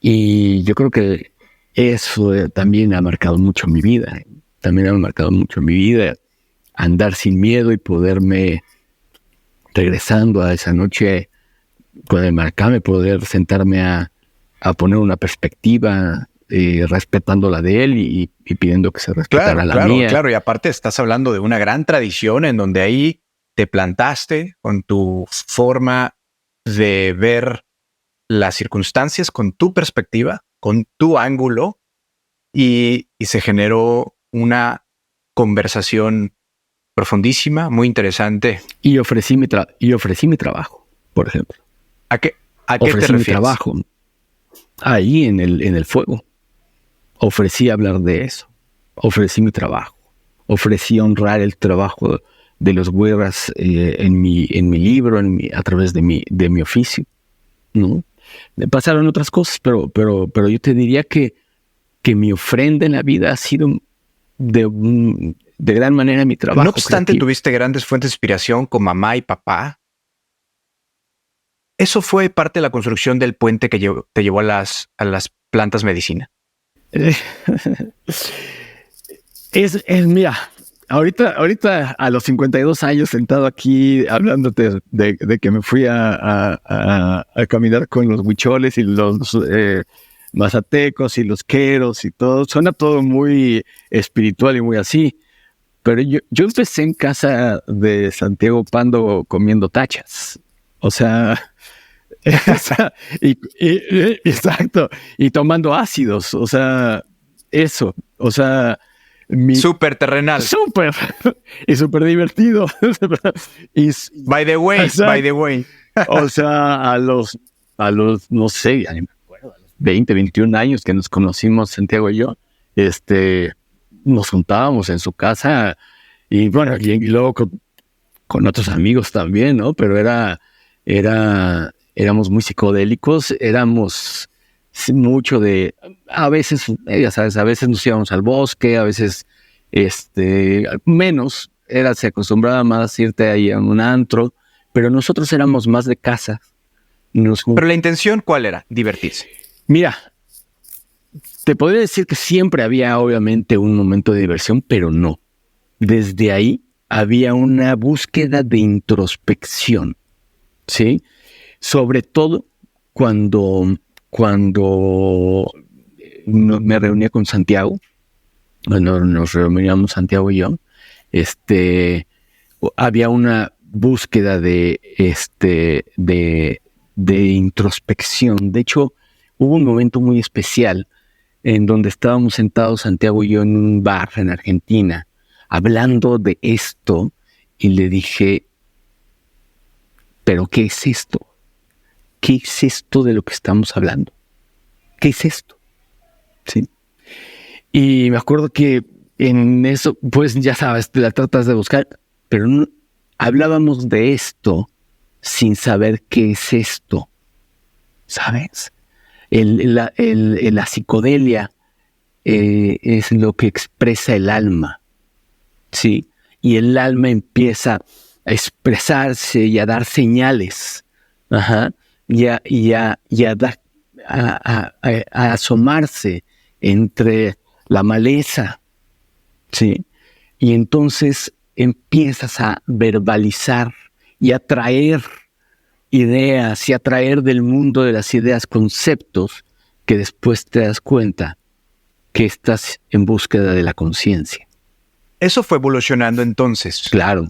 Y yo creo que eso también ha marcado mucho mi vida. Andar sin miedo y poderme, regresando a esa noche, poder marcarme, poder sentarme a poner una perspectiva, respetando la de él y pidiendo que se respetara la mía. Claro, y aparte estás hablando de una gran tradición en donde ahí te plantaste con tu forma de ver las circunstancias, con tu perspectiva, con tu ángulo, y se generó una conversación profundísima, muy interesante. Y ofrecí mi trabajo, por ejemplo. ¿A qué te refieres? Mi trabajo ahí en el fuego. Ofrecí hablar de eso. Ofrecí mi trabajo. Ofrecí honrar el trabajo de los güeras en mi libro, a través de mi oficio, ¿no? Me pasaron otras cosas, pero yo te diría que mi ofrenda en la vida ha sido de gran manera mi trabajo. No obstante, creativo. tuviste grandes fuentes de inspiración con mamá y papá. Eso fue parte de la construcción del puente que te llevó a las plantas medicina. Mira, ahorita a los 52 años sentado aquí hablándote de que me fui a caminar con los huicholes y los mazatecos y los queros y todo, suena todo muy espiritual y muy así, pero yo empecé en casa de Santiago Pando comiendo tachas, o sea, exacto, y tomando ácidos, o sea, eso, o sea, Súper terrenal. Súper. Y súper divertido. By the way, exacto. by the way. O sea, a los, no sé, ya ni me acuerdo, a los 20, 21 años que nos conocimos, Santiago y yo, nos juntábamos en su casa y bueno, y luego con otros amigos también, ¿no? Pero éramos muy psicodélicos, éramos mucho de, a veces, ya sabes, a veces nos íbamos al bosque, a veces, menos, se acostumbraba más a irte ahí a un antro, pero nosotros éramos más de casa. Pero la intención, ¿cuál era? Divertirse. Mira, te podría decir que siempre había obviamente un momento de diversión, pero no. Desde ahí había una búsqueda de introspección, ¿sí? Sobre todo cuando me reunía con Santiago, cuando nos reuníamos Santiago y yo, había una búsqueda de introspección. De hecho, hubo un momento muy especial en donde estábamos sentados Santiago y yo en un bar en Argentina, hablando de esto, y le dije, ¿pero qué es esto? ¿Qué es esto de lo que estamos hablando? ¿Qué es esto? ¿Sí? Y me acuerdo que en eso, pues ya sabes, te la tratas de buscar, pero no, hablábamos de esto sin saber qué es esto, ¿sabes? La psicodelia es lo que expresa el alma, ¿sí? Y el alma empieza a expresarse y a dar señales, y a asomarse entre la maleza, ¿sí? Y entonces empiezas a verbalizar y a traer ideas y a traer del mundo de las ideas conceptos que después te das cuenta que estás en búsqueda de la conciencia. Eso fue evolucionando entonces. Claro.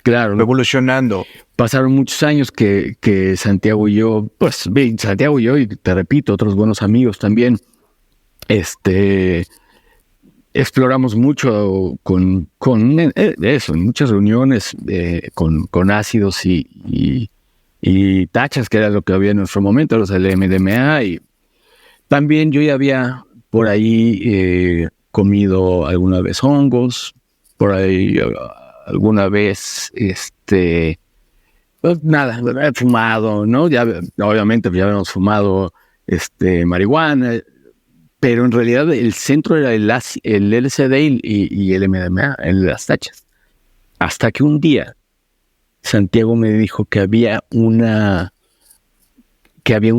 Fue evolucionando. Pasaron muchos años que Santiago y yo, y te repito, otros buenos amigos también, exploramos mucho con eso, en muchas reuniones con ácidos y tachas, que era lo que había en nuestro momento, los MDMA, y también yo ya había por ahí comido alguna vez hongos, por ahí alguna vez, pues nada, he fumado, ¿no? Ya, obviamente ya habíamos fumado marihuana, pero en realidad el centro era el LSD y el MDMA, las tachas. Hasta que un día Santiago me dijo que había una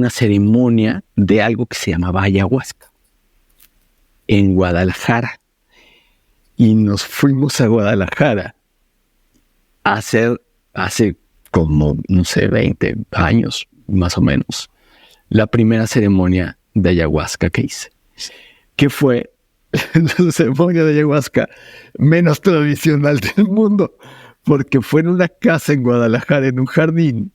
ceremonia de algo que se llamaba ayahuasca en Guadalajara. Y nos fuimos a Guadalajara a hacer, hace como, no sé, 20 años, más o menos, la primera ceremonia de ayahuasca que hice. Que fue la ceremonia de ayahuasca menos tradicional del mundo, porque fue en una casa en Guadalajara, en un jardín,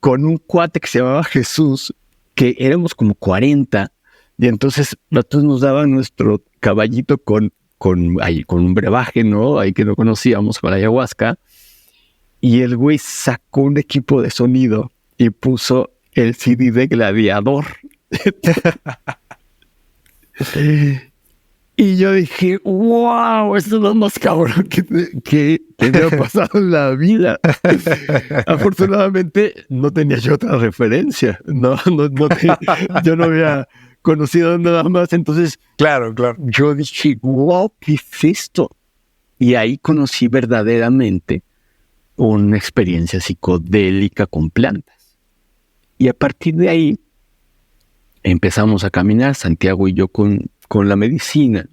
con un cuate que se llamaba Jesús, que éramos como 40, y entonces nosotros nos daban nuestro caballito con un brebaje, ¿no? Ahí que no conocíamos, con la ayahuasca, y el güey sacó un equipo de sonido y puso el CD de Gladiador. Y yo dije, wow, esto es lo más cabrón que me ha pasado en la vida. Afortunadamente no tenía yo otra referencia. Yo no había conocido nada más. Entonces, claro. Yo dije, wow, ¿qué es esto? Y ahí conocí verdaderamente una experiencia psicodélica con plantas. Y a partir de ahí empezamos a caminar, Santiago y yo, con la medicina.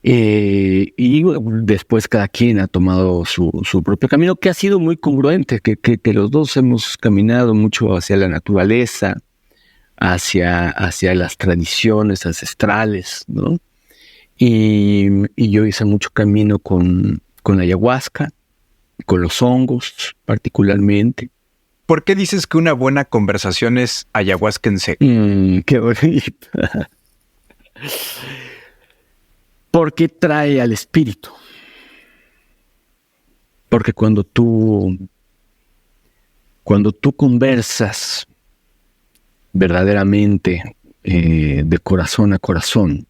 Y después cada quien ha tomado su propio camino, que ha sido muy congruente, que los dos hemos caminado mucho hacia la naturaleza, hacia las tradiciones ancestrales, ¿no? Y yo hice mucho camino con la ayahuasca, con los hongos particularmente. ¿Por qué dices que una buena conversación es ayahuasca en seco? Qué bonita. ¿Por qué trae al espíritu? Porque cuando tú conversas verdaderamente, de corazón a corazón,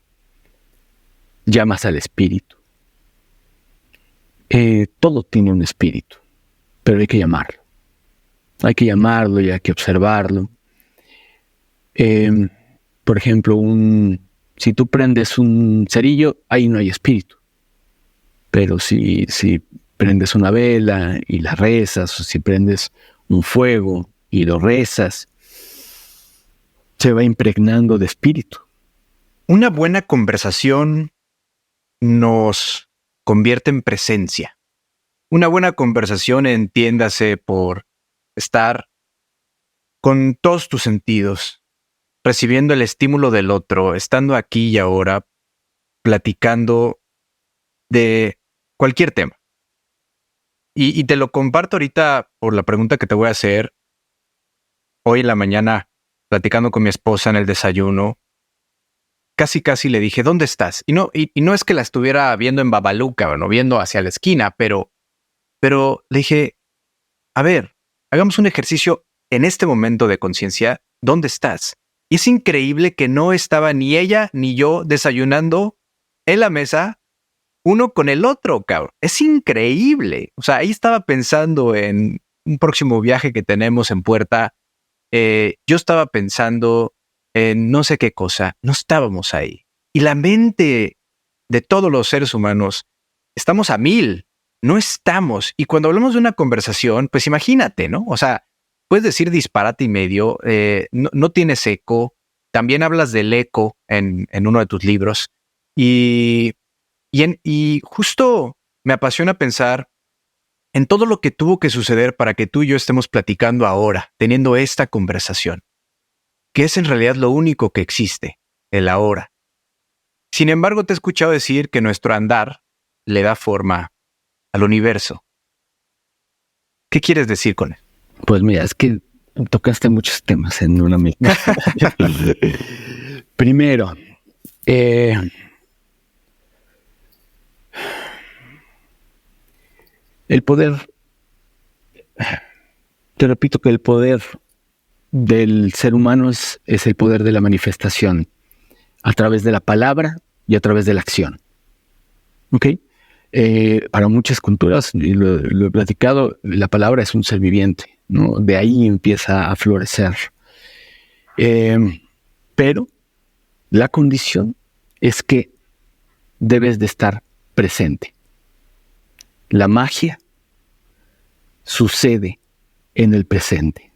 llamas al espíritu. Todo tiene un espíritu, pero hay que llamarlo. Hay que llamarlo y hay que observarlo. Por ejemplo, si tú prendes un cerillo, ahí no hay espíritu. Pero si prendes una vela y la rezas, o si prendes un fuego y lo rezas, se va impregnando de espíritu. Una buena conversación nos convierte en presencia. Una buena conversación, entiéndase por estar con todos tus sentidos, recibiendo el estímulo del otro, estando aquí y ahora, platicando de cualquier tema. Y te lo comparto ahorita por la pregunta que te voy a hacer. Hoy en la mañana, platicando con mi esposa en el desayuno, casi le dije, ¿dónde estás? Y no es que la estuviera viendo en Babaluca, no viendo hacia la esquina, pero le dije, a ver, hagamos un ejercicio en este momento de conciencia. ¿Dónde estás? Y es increíble que no estaba ni ella ni yo desayunando en la mesa uno con el otro, cabrón. Es increíble. O sea, ahí estaba pensando en un próximo viaje que tenemos en puerta. Yo estaba pensando en no sé qué cosa. No estábamos ahí. Y la mente de todos los seres humanos, estamos a 1000. No estamos. Y cuando hablamos de una conversación, pues imagínate, ¿no? O sea, puedes decir disparate y medio, no tienes eco. También hablas del eco en uno de tus libros. Y justo me apasiona pensar en todo lo que tuvo que suceder para que tú y yo estemos platicando ahora, teniendo esta conversación, que es en realidad lo único que existe, el ahora. Sin embargo, te he escuchado decir que nuestro andar le da forma al universo. ¿Qué quieres decir con eso? Pues mira, es que tocaste muchos temas en una misma. Primero, el poder, te repito que el poder del ser humano es el poder de la manifestación a través de la palabra y a través de la acción. ¿Ok? Para muchas culturas, y lo he platicado, la palabra es un ser viviente, ¿no? De ahí empieza a florecer. Pero la condición es que debes de estar presente. La magia sucede en el presente.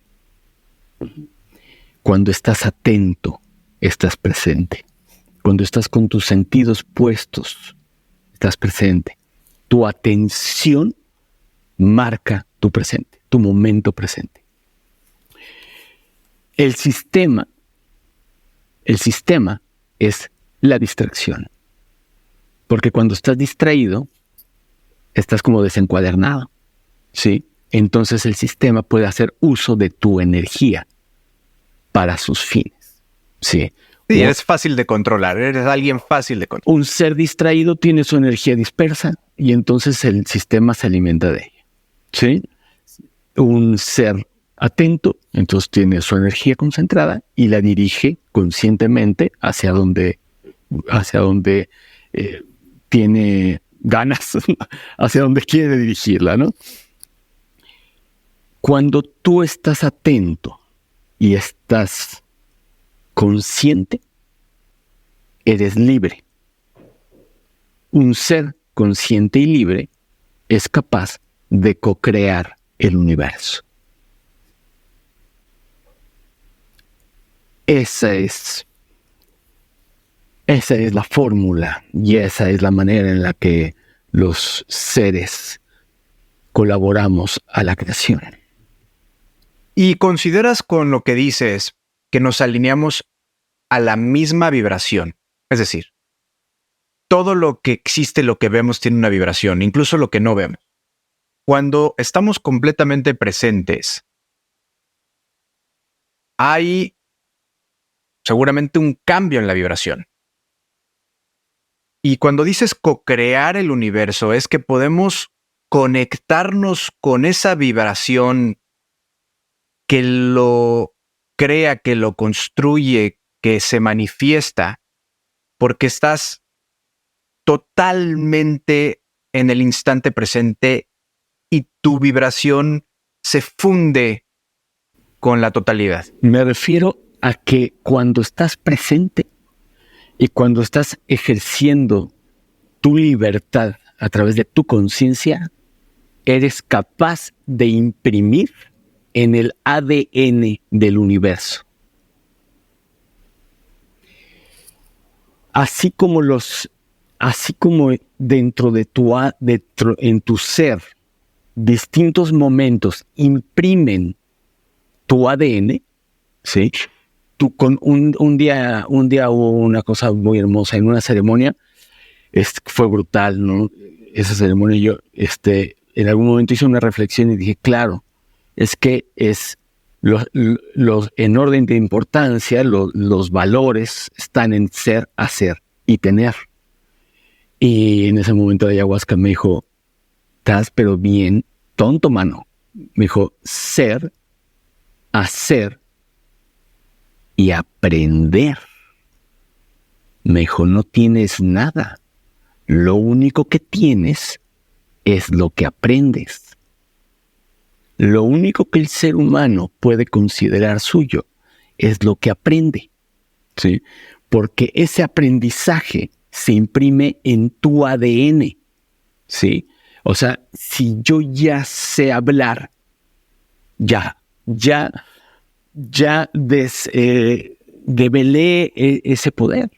Cuando estás atento, estás presente. Cuando estás con tus sentidos puestos, estás presente. Tu atención marca tu presente, tu momento presente. El sistema es la distracción. Porque cuando estás distraído, estás como desencuadernado, ¿sí? Entonces el sistema puede hacer uso de tu energía para sus fines, ¿sí? Sí, eres fácil de controlar, eres alguien fácil de controlar. Un ser distraído tiene su energía dispersa y entonces el sistema se alimenta de ella, ¿sí? Un ser atento, entonces tiene su energía concentrada y la dirige conscientemente hacia donde tiene ganas, hacia donde quiere dirigirla, ¿no? Cuando tú estás atento y estás consciente, eres libre. Un ser consciente y libre es capaz de co-crear el universo. Esa es la fórmula y esa es la manera en la que los seres colaboramos a la creación. ¿Y consideras con lo que dices que nos alineamos a la misma vibración? Es decir, todo lo que existe, lo que vemos, tiene una vibración, incluso lo que no vemos. Cuando estamos completamente presentes, hay seguramente un cambio en la vibración. Y cuando dices co-crear el universo, es que podemos conectarnos con esa vibración que lo crea, que lo construye, que se manifiesta, porque estás totalmente en el instante presente y tu vibración se funde con la totalidad. Me refiero a que cuando estás presente y cuando estás ejerciendo tu libertad a través de tu conciencia, eres capaz de imprimir en el ADN del universo. Así como dentro de en tu ser, distintos momentos imprimen tu ADN, ¿sí? Tú con un día hubo una cosa muy hermosa en una ceremonia, fue brutal, ¿no? Esa ceremonia yo, en algún momento hice una reflexión y dije, claro, es que en orden de importancia, los valores están en ser, hacer y tener. Y en ese momento de ayahuasca me dijo, estás pero bien tonto, mano. Me dijo, ser, hacer y aprender. Me dijo, no tienes nada. Lo único que tienes es lo que aprendes. Lo único que el ser humano puede considerar suyo es lo que aprende, ¿sí? Porque ese aprendizaje se imprime en tu ADN, ¿sí? O sea, si yo ya sé hablar, ya develé ese poder,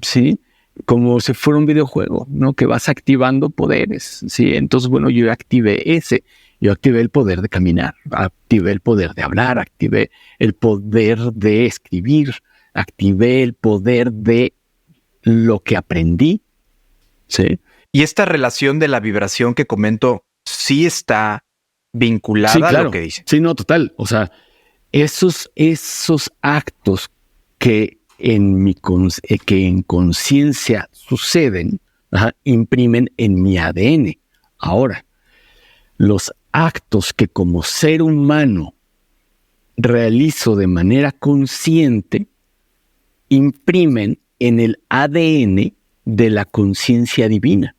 ¿sí? Como si fuera un videojuego, ¿no? Que vas activando poderes, ¿sí? Entonces, bueno, yo activé el poder de caminar, activé el poder de hablar, activé el poder de escribir, activé el poder de lo que aprendí, ¿sí? Y esta relación de la vibración que comento sí está vinculada, sí, claro, a lo que dice. Sí, no, total. O sea, esos actos que en conciencia suceden, imprimen en mi ADN. Ahora, los actos que como ser humano realizo de manera consciente, imprimen en el ADN de la conciencia divina,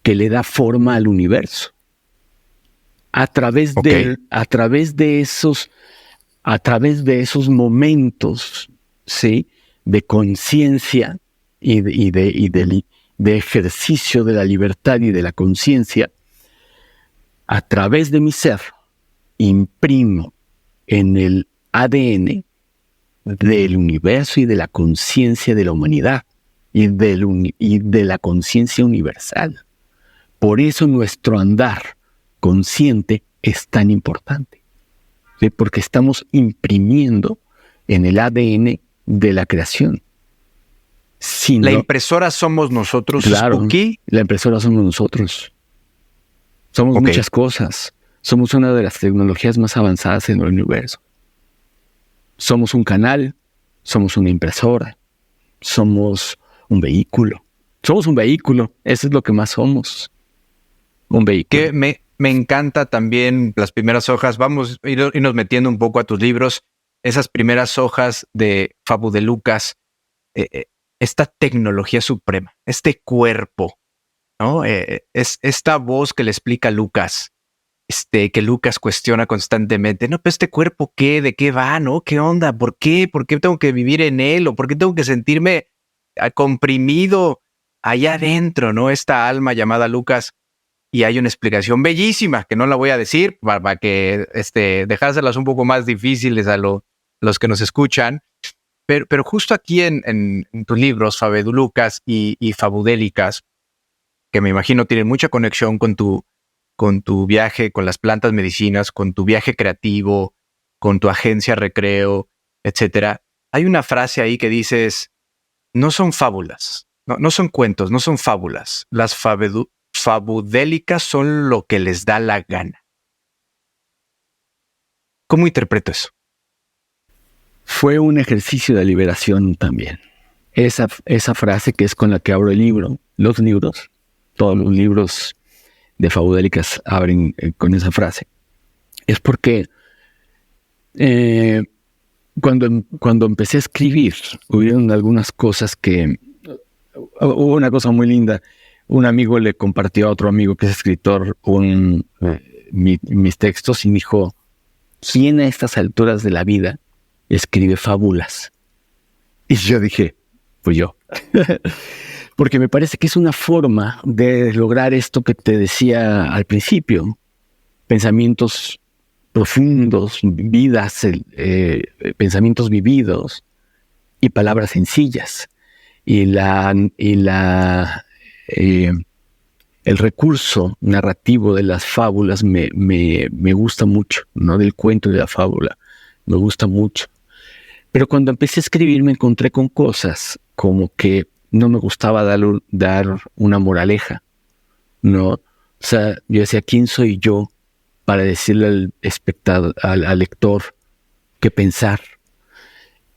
que le da forma al universo. A través de esos momentos, ¿sí?, de conciencia y de ejercicio de la libertad y de la conciencia, a través de mi ser, imprimo en el ADN del universo y de la conciencia de la humanidad y de la conciencia universal. Por eso nuestro andar consciente es tan importante, ¿sí? Porque estamos imprimiendo en el ADN de la creación. La impresora somos nosotros, claro, Spooky. La impresora somos nosotros. Somos muchas cosas. Somos una de las tecnologías más avanzadas en el universo. Somos un canal, somos una impresora, somos un vehículo. Somos un vehículo, eso es lo que más somos. Un vehículo. Que me encanta también las primeras hojas. Vamos a irnos metiendo un poco a tus libros. Esas primeras hojas de Fabu de Lucas. Esta tecnología suprema, este cuerpo, ¿no? Es esta voz que le explica a Lucas, que Lucas cuestiona constantemente. No, pero este cuerpo, ¿qué? ¿De qué va? ¿No? ¿Qué onda? ¿Por qué? ¿Por qué tengo que vivir en él? ¿O por qué tengo que sentirme comprimido allá adentro, ¿no? Esta alma llamada Lucas. Y hay una explicación bellísima, que no la voy a decir, para que dejárselas un poco más difíciles a los que nos escuchan. Pero justo aquí en tus libros, Fabudelucas y Fabudélicas, que me imagino tienen mucha conexión con tu viaje, con las plantas medicinas, con tu viaje creativo, con tu agencia recreo, etcétera. Hay una frase ahí que dices, no son fábulas, no son cuentos, no son fábulas. Las fabudélicas son lo que les da la gana. ¿Cómo interpreto eso? Fue un ejercicio de liberación también. esa frase que es con la que abro el libro, todos los libros de Fabudélicas abren con esa frase. Es porque cuando empecé a escribir, hubieron algunas cosas hubo una cosa muy linda. Un amigo le compartió a otro amigo que es escritor mis textos y dijo: ¿quién a estas alturas de la vida escribe fábulas? Y yo dije: pues yo. Porque me parece que es una forma de lograr esto que te decía al principio: pensamientos profundos, pensamientos vividos y palabras sencillas. Y el recurso narrativo de las fábulas me gusta mucho, ¿no? Del cuento y de la fábula, me gusta mucho. Pero cuando empecé a escribir me encontré con cosas como que no me gustaba dar una moraleja, ¿no? O sea, yo decía: ¿quién soy yo para decirle al espectador, al lector, qué pensar?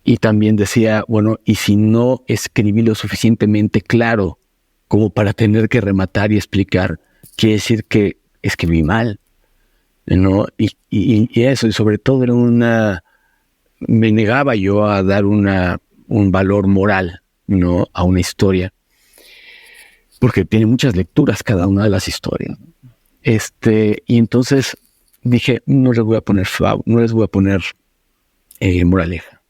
Y también decía, bueno, ¿y si no escribí lo suficientemente claro como para tener que rematar y explicar? Quiere decir que escribí mal, ¿no? Y eso, y sobre todo me negaba yo a dar un valor moral, ¿no? A una historia, porque tiene muchas lecturas cada una de las historias. Y entonces dije: no les voy a poner moraleja.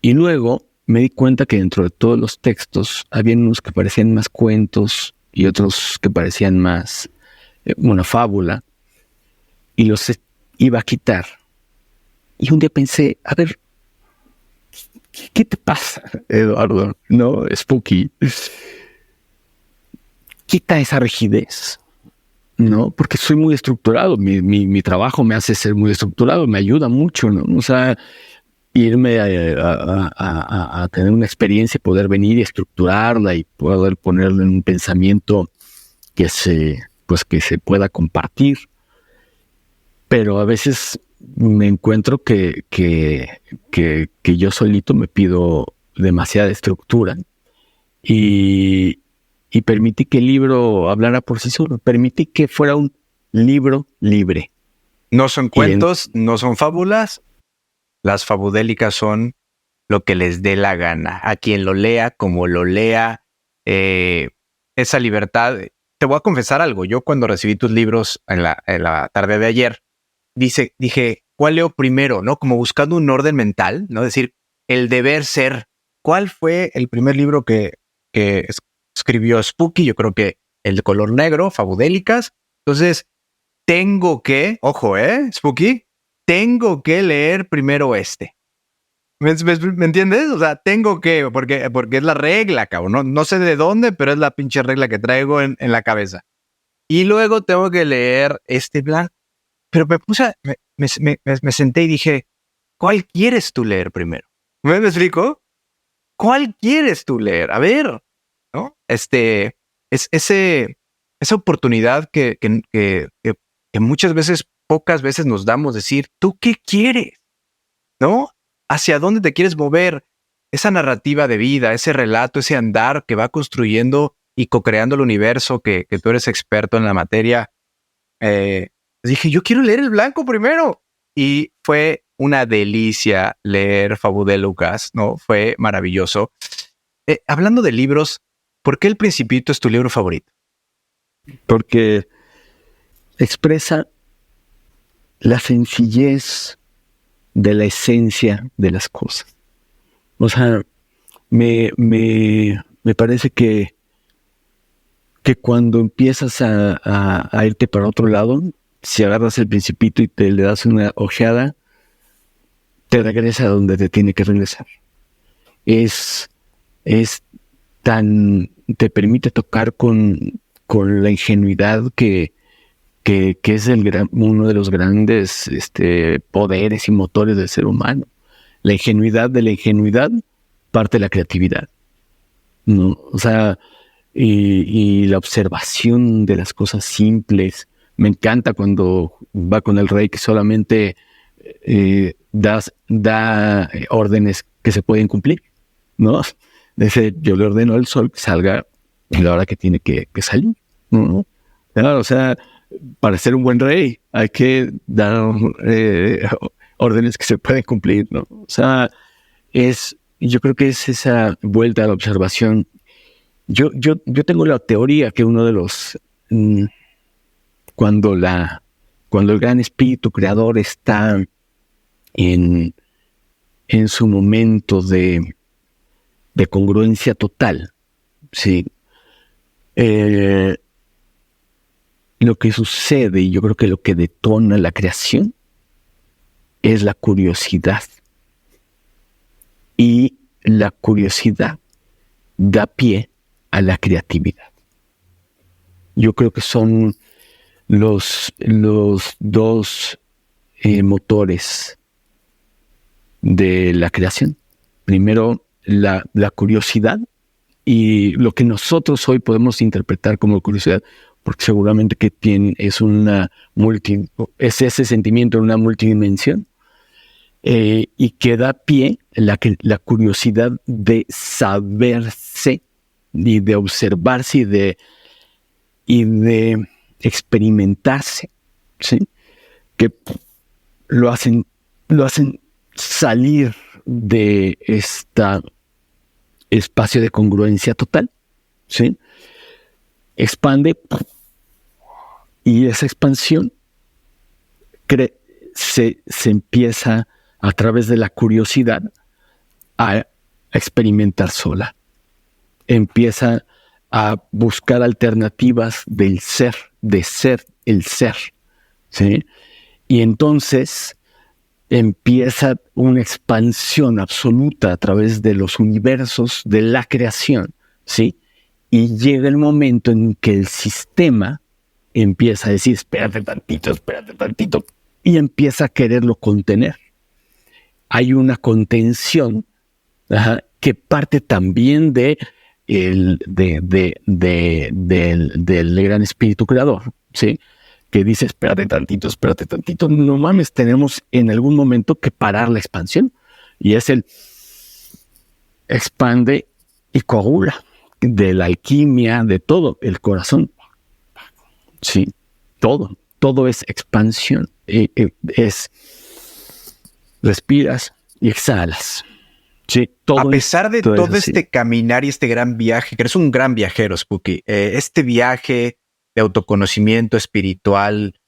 Y luego me di cuenta que dentro de todos los textos había unos que parecían más cuentos y otros que parecían más una fábula, y los iba a quitar. Y un día pensé: a ver, ¿qué te pasa, Eduardo? No, Spooky. Quita esa rigidez, ¿no? Porque soy muy estructurado. Mi trabajo me hace ser muy estructurado, me ayuda mucho, ¿no? O sea, irme a tener una experiencia, poder venir y estructurarla y poder ponerla en un pensamiento que se pueda compartir. Pero a veces me encuentro que yo solito me pido demasiada estructura y permití que el libro hablara por sí solo. Permití que fuera un libro libre. No son cuentos, no son fábulas. Las fabudélicas son lo que les dé la gana. A quien lo lea, como lo lea, esa libertad. Te voy a confesar algo. Yo cuando recibí tus libros en la tarde de ayer, dije, ¿cuál leo primero? ¿No? Como buscando un orden mental, ¿no? Es decir, el deber ser. ¿Cuál fue el primer libro que escribió Spooky? Yo creo que el de color negro, Fabudélicas. Entonces, tengo que, ojo, Spooky, tengo que leer primero este. ¿Me entiendes? O sea, tengo que, porque es la regla, cabrón. No sé de dónde, pero es la pinche regla que traigo en la cabeza. Y luego tengo que leer este blanco. Pero me senté y dije, ¿cuál quieres tú leer primero? ¿Me explico? ¿Cuál quieres tú leer? A ver, ¿no? Es esa oportunidad que muchas veces, pocas veces nos damos, decir, ¿tú qué quieres? ¿No? ¿Hacia dónde te quieres mover? Esa narrativa de vida, ese relato, ese andar que va construyendo y co-creando el universo, que tú eres experto en la materia. Dije, yo quiero leer el blanco primero. Y fue una delicia leer Fabudélicas, ¿no? Fue maravilloso. Hablando de libros, ¿por qué El Principito es tu libro favorito? Porque expresa la sencillez de la esencia de las cosas. O sea, me parece que cuando empiezas a irte para otro lado, si agarras El Principito y le das una ojeada, te regresa a donde te tiene que regresar. Te permite tocar con la ingenuidad que es uno de los grandes poderes y motores del ser humano. La ingenuidad de la ingenuidad parte de la creatividad, ¿no? O sea, y la observación de las cosas simples. Me encanta cuando va con el rey que solamente da órdenes que se pueden cumplir, ¿no? Dice, yo le ordeno al sol que salga en la hora que tiene que salir, ¿no? Claro, o sea, para ser un buen rey hay que dar órdenes que se pueden cumplir, ¿no? O sea, yo creo que es esa vuelta a la observación. Yo tengo la teoría que uno de los cuando el gran espíritu creador está en su momento de congruencia total, sí. Lo que sucede, y yo creo que lo que detona la creación, es la curiosidad. Y la curiosidad da pie a la creatividad. Yo creo que son los dos motores de la creación. Primero, la curiosidad, y lo que nosotros hoy podemos interpretar como curiosidad, porque seguramente que es ese sentimiento en una multidimensión, y que da pie la curiosidad de saberse y de observarse y de experimentarse, ¿sí? Que lo hacen salir de este espacio de congruencia total, ¿sí? Expande, y esa expansión se empieza a través de la curiosidad a experimentar sola. Empieza a buscar alternativas del ser, de ser el ser, ¿sí? Y entonces empieza una expansión absoluta a través de los universos de la creación, ¿sí? Y llega el momento en que el sistema empieza a decir, espérate tantito, y empieza a quererlo contener. Hay una contención, que parte también del gran espíritu creador, ¿sí? Que dice, espérate tantito, no mames, tenemos en algún momento que parar la expansión. Y es el expande y coagula, de la alquimia, de todo, el corazón. Sí, todo es expansión. Respiras y exhalas. Sí, a pesar de todo este caminar y este gran viaje, que eres un gran viajero, Spooky, este viaje de autoconocimiento espiritual,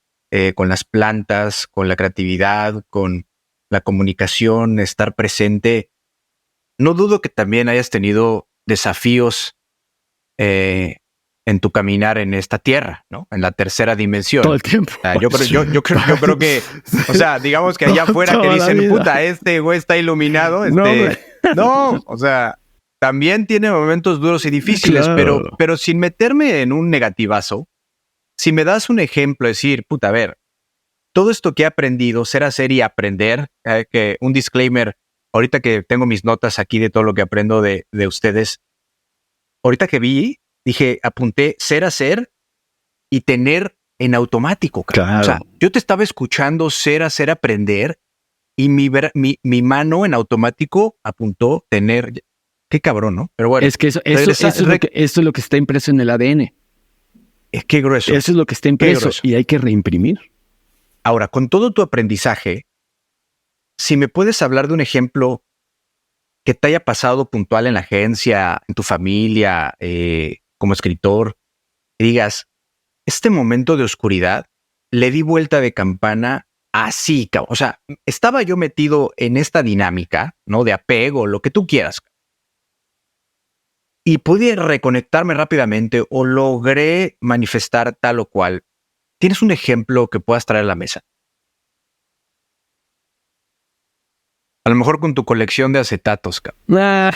con las plantas, con la creatividad, con la comunicación, estar presente, no dudo que también hayas tenido desafíos en tu caminar en esta tierra, ¿no? En la tercera dimensión. Todo el tiempo. O sea, yo creo que, o sea, digamos que allá afuera que dicen, puta, este güey está iluminado, no, o sea, también tiene momentos duros y difíciles, claro. pero sin meterme en un negativazo, si me das un ejemplo, decir, puta, a ver, todo esto que he aprendido, ser, hacer y aprender, que un disclaimer, ahorita que tengo mis notas aquí de todo lo que aprendo de ustedes, ahorita que vi, dije, apunté ser, hacer y tener en automático. Claro. O sea, yo te estaba escuchando ser, hacer, aprender, y mi mano en automático apuntó tener. Qué cabrón, ¿no? Pero bueno. Es que eso es lo que está impreso en el ADN. Es que grueso. Eso es lo que está impreso y hay que reimprimir. Ahora, con todo tu aprendizaje, si me puedes hablar de un ejemplo que te haya pasado puntual en la agencia, en tu familia, como escritor, y digas, este momento de oscuridad le di vuelta de campana así, cabrón. O sea, estaba yo metido en esta dinámica, ¿no? De apego, lo que tú quieras. Y pude reconectarme rápidamente o logré manifestar tal o cual. ¿Tienes un ejemplo que puedas traer a la mesa? A lo mejor con tu colección de acetatos, cabrón.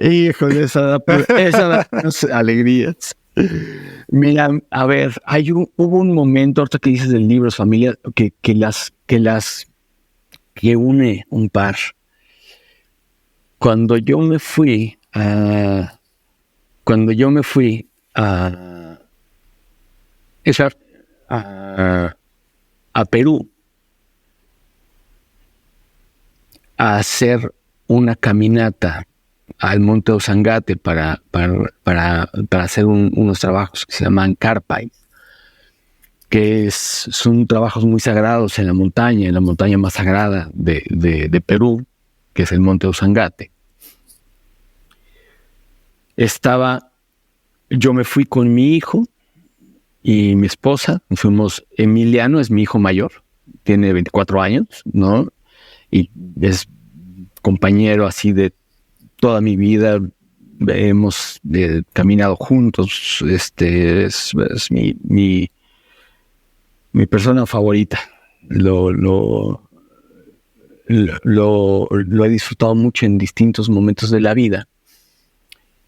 Híjole, esa da alegrías. Mira, a ver, hubo un momento, ahorita que dices del libro familia, que une un par. Cuando yo me fui a Perú, a hacer una caminata al Monte Usangate para hacer unos trabajos que se llaman Carpay, que son trabajos muy sagrados en la montaña más sagrada de Perú, que es el Monte Usangate. Yo me fui con mi hijo y mi esposa, fuimos. Emiliano es mi hijo mayor, tiene 24 años, ¿no? Y es compañero así de toda mi vida. Hemos caminado juntos. Es mi persona favorita. Lo he disfrutado mucho en distintos momentos de la vida.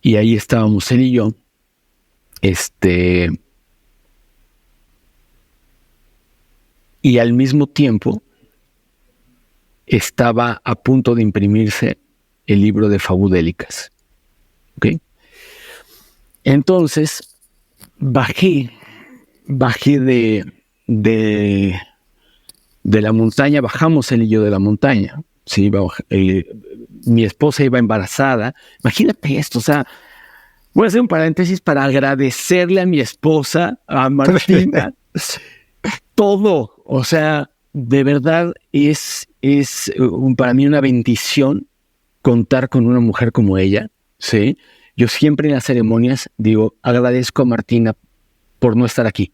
Y ahí estábamos él y yo. Y al mismo tiempo estaba a punto de imprimirse el libro de Fabudélicas. ¿Ok? Entonces bajé de la montaña, bajamos él y yo de la montaña. Sí, mi esposa iba embarazada. Imagínate esto, o sea, voy a hacer un paréntesis para agradecerle a mi esposa, a Martina, todo. O sea, de verdad es para mí una bendición contar con una mujer como ella, ¿sí? Yo siempre en las ceremonias digo, agradezco a Martina por no estar aquí,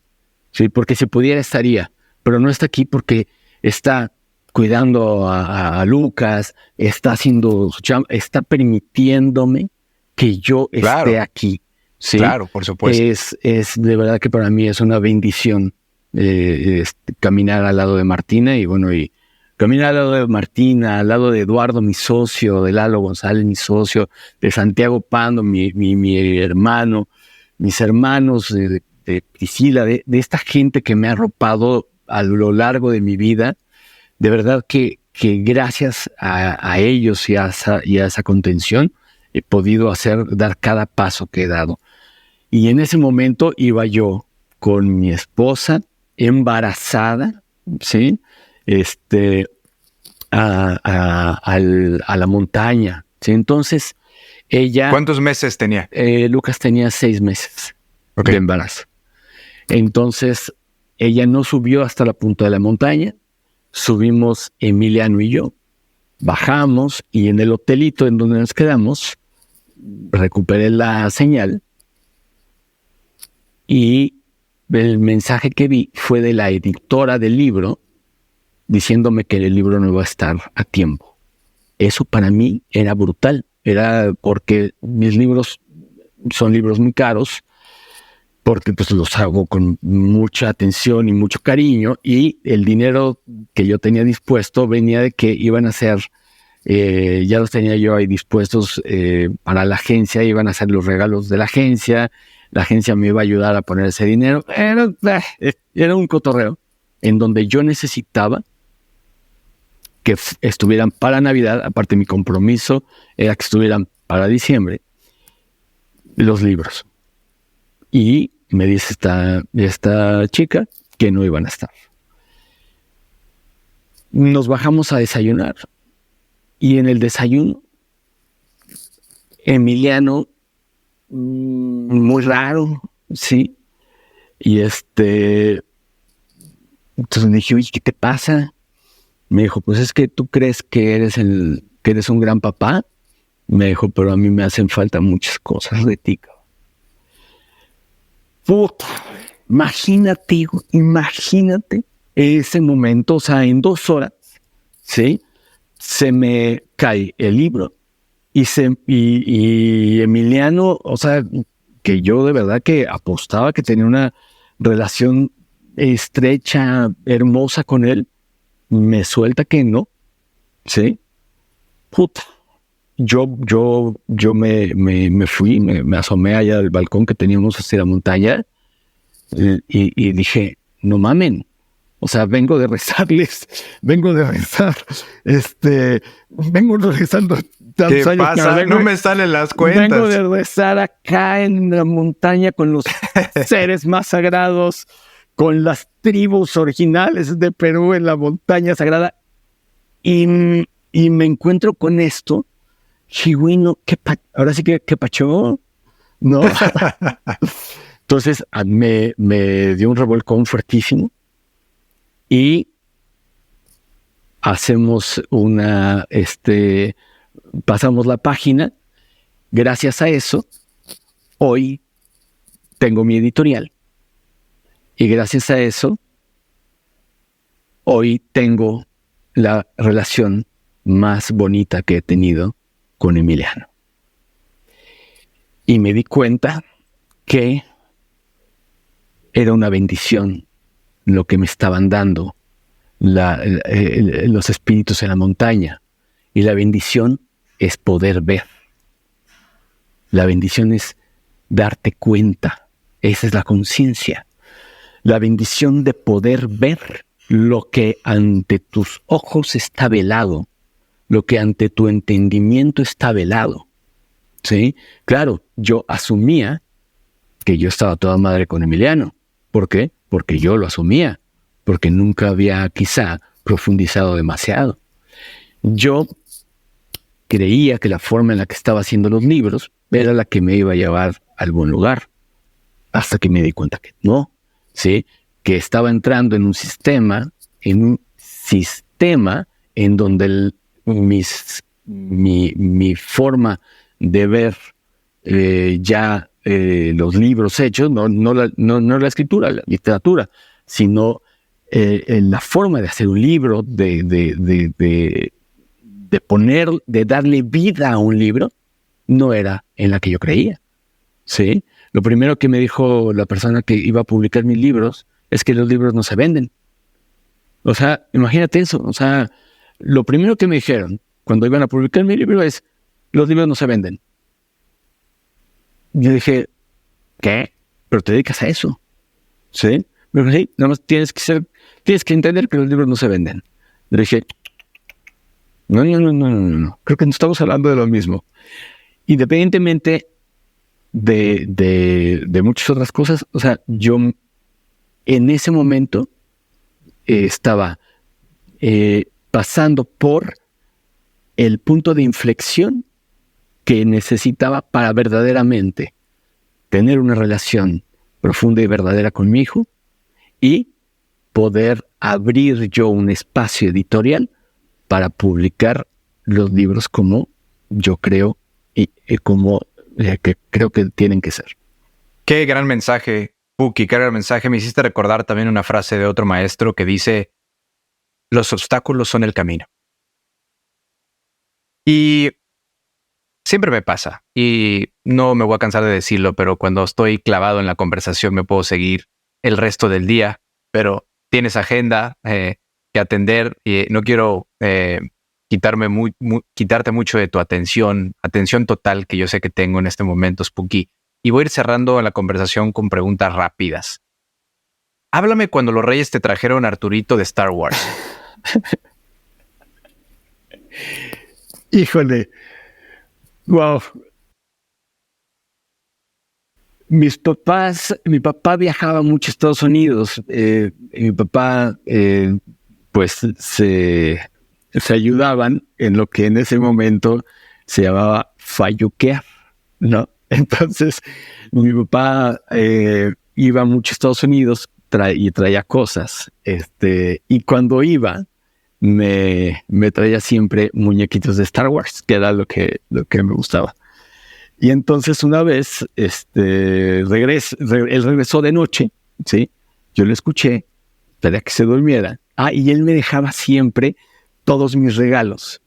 ¿sí? Porque si pudiera estaría, pero no está aquí porque está cuidando a Lucas, está haciendo su chamba, está permitiéndome que yo esté aquí, ¿sí? Claro, por supuesto. Es de verdad que para mí es una bendición caminar al lado de Martina y caminar al lado de Martina, al lado de Eduardo, mi socio, de Lalo González, mi socio, de Santiago Pando, mi hermano, mis hermanos, de Priscila, de esta gente que me ha arropado a lo largo de mi vida. De verdad que gracias a ellos y a esa contención he podido dar cada paso que he dado. Y en ese momento iba yo con mi esposa embarazada, ¿sí? A la montaña, ¿sí? Entonces ella... ¿Cuántos meses tenía? Lucas tenía 6 meses de embarazo. Entonces ella no subió hasta la punta de la montaña. Subimos Emiliano y yo, bajamos y en el hotelito en donde nos quedamos recuperé la señal y el mensaje que vi fue de la editora del libro diciéndome que el libro no iba a estar a tiempo. Eso para mí era brutal, era porque mis libros son libros muy caros, porque pues los hago con mucha atención y mucho cariño, y el dinero que yo tenía dispuesto venía de que iban a ser, ya los tenía yo ahí dispuestos para la agencia, iban a ser los regalos de la agencia me iba a ayudar a poner ese dinero, era un cotorreo en donde yo necesitaba que estuvieran para Navidad, aparte mi compromiso era que estuvieran para diciembre, los libros. Y me dice esta chica que no iban a estar. Nos bajamos a desayunar. Y en el desayuno, Emiliano, muy raro, ¿sí? Y entonces me dije, oye, ¿qué te pasa? Me dijo, pues es que tú crees que eres un gran papá. Me dijo, pero a mí me hacen falta muchas cosas de ti, cabrón. Puta, imagínate ese momento, o sea, en 2 horas, ¿sí? Se me cae el libro y Emiliano, o sea, que yo de verdad que apostaba que tenía una relación estrecha, hermosa con él, me suelta que no, ¿sí? Puta. Yo me fui, me asomé allá del balcón que teníamos hacia la montaña y dije, no mamen, o sea, vengo de rezar, vengo rezando tantos ¿Qué años. pasa? No me salen las cuentas. Vengo de rezar acá en la montaña con los seres más sagrados, con las tribus originales de Perú en la montaña sagrada y Y me encuentro con esto. Y güey, no, ahora sí que pacho, ¿no? Entonces me dio un revolcón fuertísimo y hacemos pasamos la página. Gracias a eso, hoy tengo mi editorial. Y gracias a eso, hoy tengo la relación más bonita que he tenido con Emiliano. Y me di cuenta que era una bendición lo que me estaban dando los espíritus en la montaña. Y la bendición es poder ver. La bendición es darte cuenta. Esa es la conciencia. La bendición de poder ver lo que ante tus ojos está velado, lo que ante tu entendimiento está velado. ¿Sí? Claro, yo asumía que yo estaba toda madre con Emiliano. ¿Por qué? Porque yo lo asumía, porque nunca había quizá profundizado demasiado. Yo creía que la forma en la que estaba haciendo los libros era la que me iba a llevar a algún lugar, hasta que me di cuenta que no, ¿sí? Que estaba entrando en un sistema en donde mi forma de ver los libros hechos, no la escritura, la literatura, sino la forma de hacer un libro, de darle vida a un libro, no era en la que yo creía, ¿sí? Lo primero que me dijo la persona que iba a publicar mis libros es que los libros no se venden. O sea, imagínate eso. O sea, lo primero que me dijeron cuando iban a publicar mi libro es: los libros no se venden. Yo dije, ¿qué? Pero te dedicas a eso, ¿sí? Me dijo, sí, nada más tienes que entender que los libros no se venden. Le dije, no. Creo que no estamos hablando de lo mismo. Independientemente de muchas otras cosas, o sea, yo en ese momento estaba pasando por el punto de inflexión que necesitaba para verdaderamente tener una relación profunda y verdadera con mi hijo y poder abrir yo un espacio editorial para publicar los libros como yo creo y como que creo que tienen que ser. Qué gran mensaje, Puki, qué gran mensaje. Me hiciste recordar también una frase de otro maestro que dice: los obstáculos son el camino. Y siempre me pasa, y no me voy a cansar de decirlo, pero cuando estoy clavado en la conversación me puedo seguir el resto del día, pero tienes agenda que atender y no quiero quitarte mucho de tu atención total que yo sé que tengo en este momento, Spooky. Y voy a ir cerrando la conversación con preguntas rápidas. Háblame cuando los Reyes te trajeron a Arturito de Star Wars. Híjole. Wow. Mi papá viajaba mucho a Estados Unidos. Mi papá, pues, se ayudaban en lo que en ese momento se llamaba falluquear, ¿no? Entonces, mi papá iba mucho a Estados Unidos y traía cosas. Y cuando iba, me traía siempre muñequitos de Star Wars, que era lo que me gustaba. Y entonces una vez, él regresó de noche, ¿sí? Yo lo escuché, esperé a que se durmiera. Y él me dejaba siempre todos mis regalos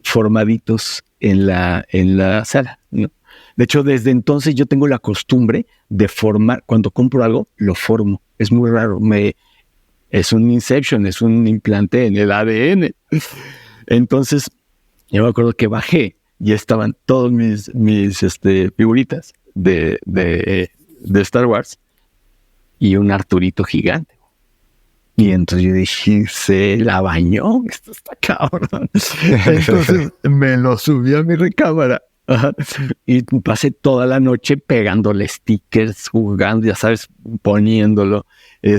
formaditos en la sala, ¿no? De hecho, desde entonces yo tengo la costumbre de formar, cuando compro algo, lo formo. Es muy raro, es un Inception, es un implante en el ADN. Entonces, yo me acuerdo que bajé y estaban todos mis figuritas de Star Wars y un Arturito gigante. Y entonces yo dije, se la bañó, esto está cabrón. Entonces me lo subí a mi recámara. Y pasé toda la noche pegándole stickers, jugando, ya sabes, poniéndolo. Y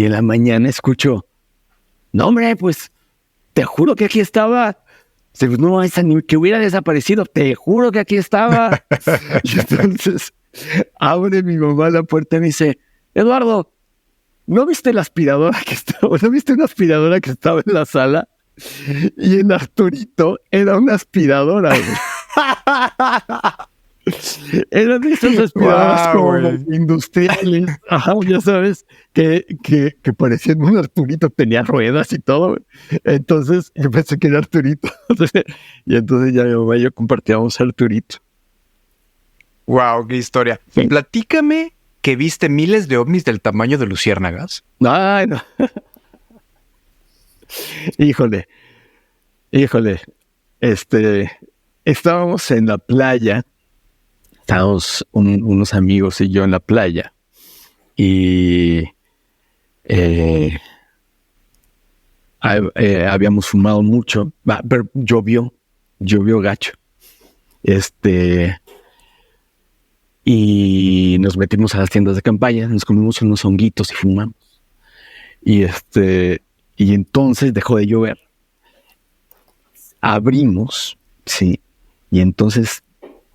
en la mañana escucho, no hombre, pues te juro que aquí estaba. Dice, pues no, esa ni que hubiera desaparecido, te juro que aquí estaba. Y entonces abre mi mamá la puerta y me dice, Eduardo, ¿no viste la aspiradora que estaba? ¿No viste una aspiradora que estaba en la sala? Y en Arturito era una aspiradora, güey. Eran de esas aspiradoras industriales. Ajá, ya sabes, que parecían un Arturito, tenía ruedas y todo, güey. Entonces yo pensé que era Arturito. Y entonces ya mi mamá y yo compartíamos Arturito. Wow, qué historia. Sí. Platícame que viste miles de ovnis del tamaño de luciérnagas. Ay, no. Híjole. Estábamos en la playa. Estábamos unos amigos y yo en la playa. Y habíamos fumado mucho. Pero llovió gacho. Y nos metimos a las tiendas de campaña, nos comimos unos honguitos y fumamos. Y entonces dejó de llover. Abrimos, sí, y entonces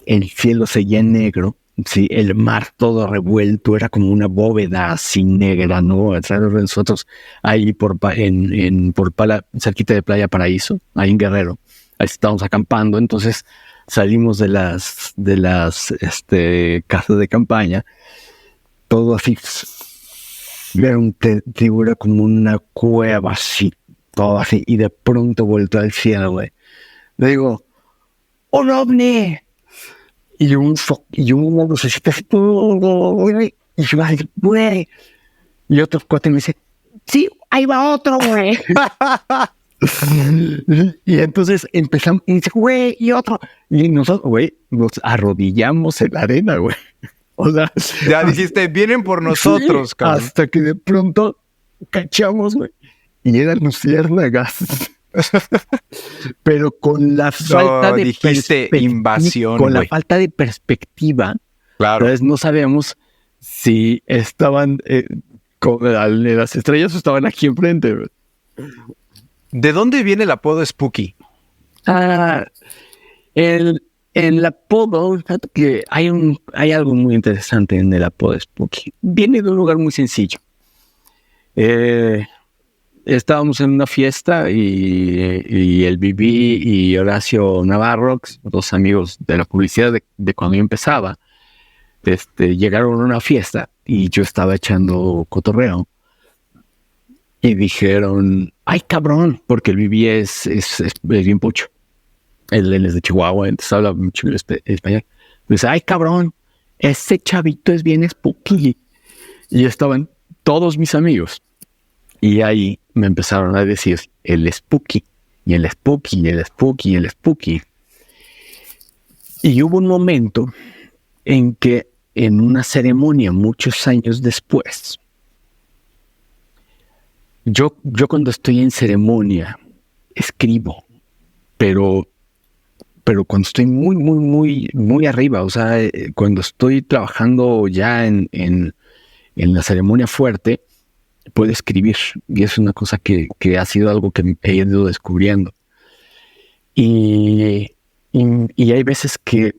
el cielo seguía negro, sí, el mar todo revuelto, era como una bóveda así negra, ¿no? Atrás de nosotros, ahí cerquita de Playa Paraíso, ahí en Guerrero, ahí estábamos acampando, entonces salimos de las casas de campaña, todo así, era como una cueva así, todo así, y de pronto volteó al cielo, güey. Le digo, ¡un ovni! Y una lucecita así, güey, y yo así, güey. Y otro cuate me dice, sí, ahí va otro, güey. Y entonces empezamos, y dice, güey, y otro. Y nosotros, güey, nos arrodillamos en la arena, güey. O sea, ya dijiste, vienen por nosotros, sí, cabrón. hasta que de pronto cachamos, güey. Y eran luciérnagas. Pero con la falta de invasión, con wey. la falta de perspectiva, claro. Entonces no sabemos si estaban las estrellas o estaban aquí enfrente, güey. ¿De dónde viene el apodo Spooky? El apodo, que hay algo muy interesante en el apodo Spooky. Viene de un lugar muy sencillo. Estábamos en una fiesta y el Bibi y Horacio Navarro, dos amigos de la publicidad de cuando yo empezaba, llegaron a una fiesta y yo estaba echando cotorreo. Y dijeron, ay cabrón, porque el Bibi es bien pocho. Él es de Chihuahua, entonces habla mucho español. Dice, ay cabrón, ese chavito es bien spooky. Y estaban todos mis amigos. Y ahí me empezaron a decir el spooky, y el spooky, y el spooky, y el spooky. Y hubo un momento en que en una ceremonia muchos años después, yo cuando estoy en ceremonia escribo, pero cuando estoy muy, muy, muy, muy arriba, o sea, cuando estoy trabajando ya en la ceremonia fuerte, puedo escribir, y es una cosa que ha sido algo que he ido descubriendo. Y hay veces que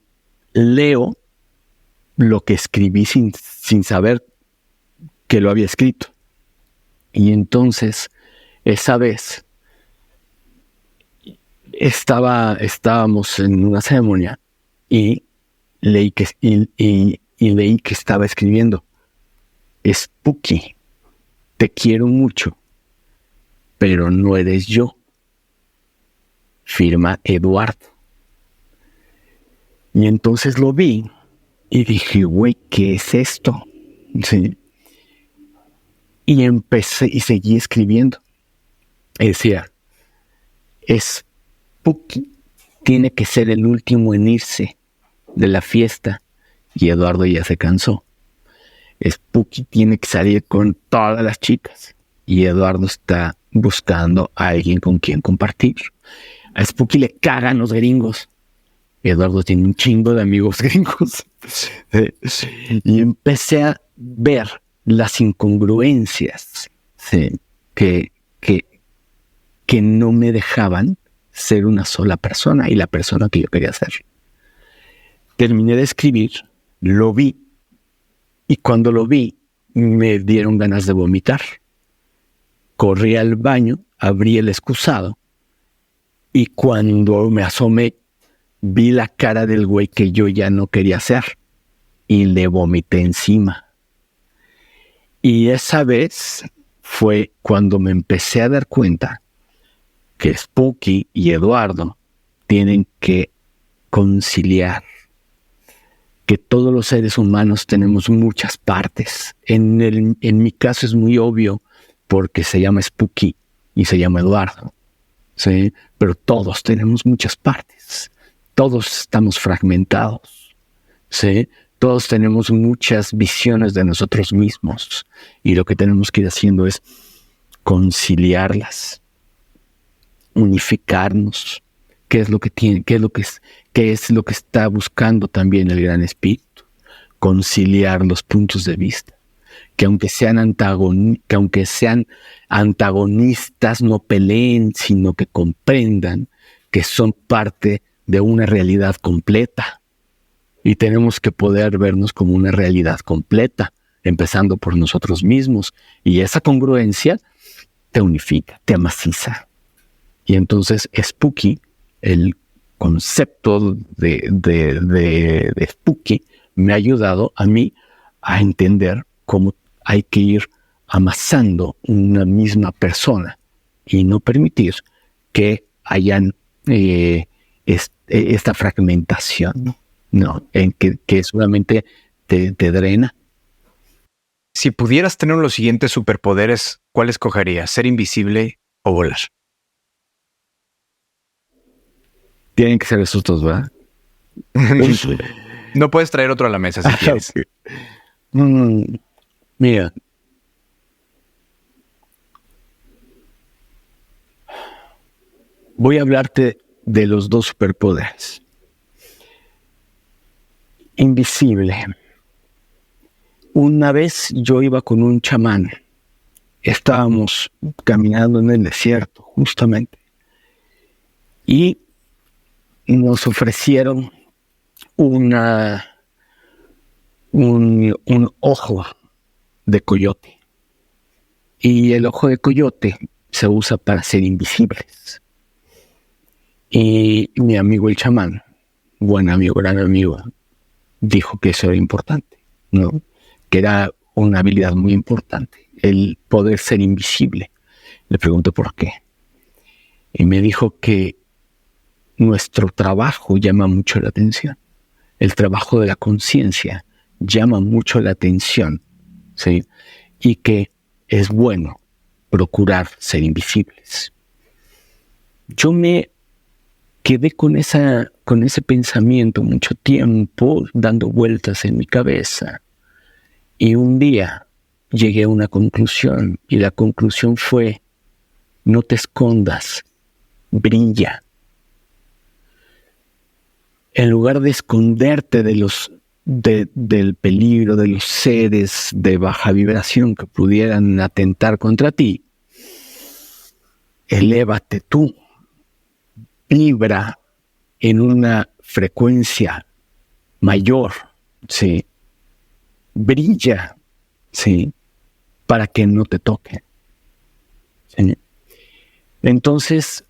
leo lo que escribí sin saber que lo había escrito. Y entonces, esa vez, estábamos en una ceremonia y leí que estaba escribiendo, Spooky, te quiero mucho, pero no eres yo. Firma Eduardo. Y entonces lo vi y dije, güey, ¿qué es esto? Sí. Y empecé y seguí escribiendo. Y decía, Spooky tiene que ser el último en irse de la fiesta. Y Eduardo ya se cansó. Spooky tiene que salir con todas las chicas. Y Eduardo está buscando a alguien con quien compartir. A Spooky le cagan los gringos. Eduardo tiene un chingo de amigos gringos. Y empecé a ver las incongruencias, ¿sí? que que no me dejaban ser una sola persona y la persona que yo quería ser. Terminé de escribir, lo vi, y cuando lo vi, me dieron ganas de vomitar. Corrí al baño, abrí el excusado, y cuando me asomé, vi la cara del güey que yo ya no quería ser, y le vomité encima. Y esa vez fue cuando me empecé a dar cuenta que Spooky y Eduardo tienen que conciliar, que todos los seres humanos tenemos muchas partes. En mi caso es muy obvio porque se llama Spooky y se llama Eduardo, ¿sí? Pero todos tenemos muchas partes, todos estamos fragmentados, ¿sí? Todos tenemos muchas visiones de nosotros mismos y lo que tenemos que ir haciendo es conciliarlas, unificarnos. ¿Qué es lo que tiene? ¿Qué es lo que está buscando también el Gran Espíritu? Conciliar los puntos de vista. Que aunque sean antagonistas, no peleen, sino que comprendan que son parte de una realidad completa. Y tenemos que poder vernos como una realidad completa, empezando por nosotros mismos. Y esa congruencia te unifica, te amaciza. Y entonces Spooky, el concepto de Spooky, me ha ayudado a mí a entender cómo hay que ir amasando una misma persona y no permitir que hayan esta fragmentación, ¿no? En que solamente te drena. Si pudieras tener los siguientes superpoderes, ¿cuál escogerías? ¿Ser invisible o volar? Tienen que ser esos dos, ¿verdad? No puedes traer otro a la mesa si quieres. Okay. Mira. Voy a hablarte de los dos superpoderes. Invisible. Una vez yo iba con un chamán. Estábamos caminando en el desierto, justamente. Y nos ofrecieron un ojo de coyote. Y el ojo de coyote se usa para ser invisibles. Y mi amigo el chamán, buen amigo, gran amigo, dijo que eso era importante, ¿no? Que era una habilidad muy importante, el poder ser invisible. Le pregunté por qué. Y me dijo que nuestro trabajo llama mucho la atención. El trabajo de la conciencia llama mucho la atención, ¿sí? Y que es bueno procurar ser invisibles. Yo me quedé con ese pensamiento mucho tiempo, dando vueltas en mi cabeza. Y un día llegué a una conclusión, y la conclusión fue: no te escondas, brilla. En lugar de esconderte del peligro, de los seres de baja vibración que pudieran atentar contra ti, elévate tú, vibra en una frecuencia mayor, ¿sí? Brilla, ¿sí? Para que no te toque, ¿sí? Entonces,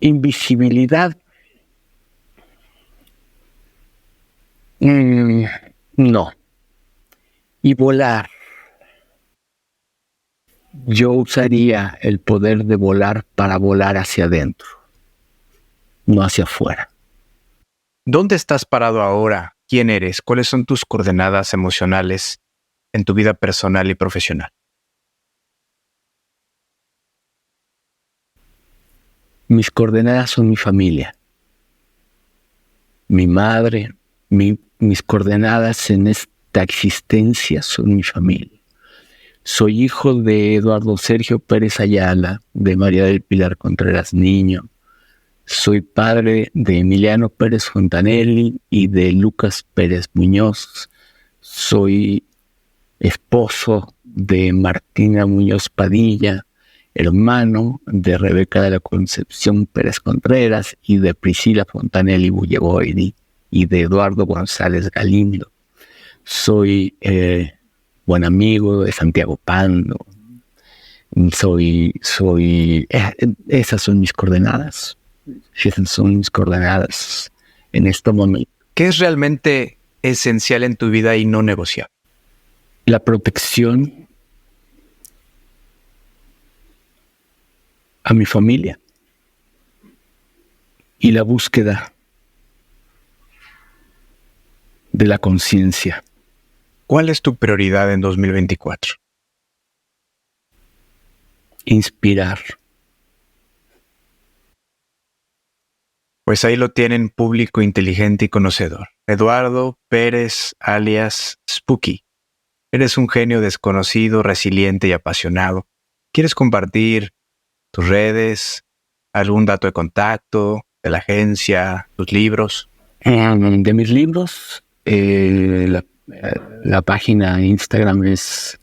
invisibilidad, no. Y volar. Yo usaría el poder de volar para volar hacia adentro, no hacia afuera. ¿Dónde estás parado ahora? ¿Quién eres? ¿Cuáles son tus coordenadas emocionales en tu vida personal y profesional? Mis coordenadas son mi familia, mi madre, mis coordenadas en esta existencia son mi familia. Soy hijo de Eduardo Sergio Pérez Ayala, de María del Pilar Contreras Niño. Soy padre de Emiliano Pérez Fontanelli y de Lucas Pérez Muñoz. Soy esposo de Martina Muñoz Padilla, hermano de Rebeca de la Concepción Pérez Contreras y de Priscila Fontanelli Bullegoidi y de Eduardo González Galindo. Soy buen amigo de Santiago Pando. Esas son mis coordenadas. Esas son mis coordenadas en este momento. ¿Qué es realmente esencial en tu vida y no negociable? La protección a mi familia y la búsqueda de la conciencia. ¿Cuál es tu prioridad en 2024? Inspirar. Pues ahí lo tienen, público inteligente y conocedor. Eduardo Pérez, alias Spooky. Eres un genio desconocido, resiliente y apasionado. ¿Quieres compartir tus redes, algún dato de contacto de la agencia, tus libros? De mis libros, la página de Instagram es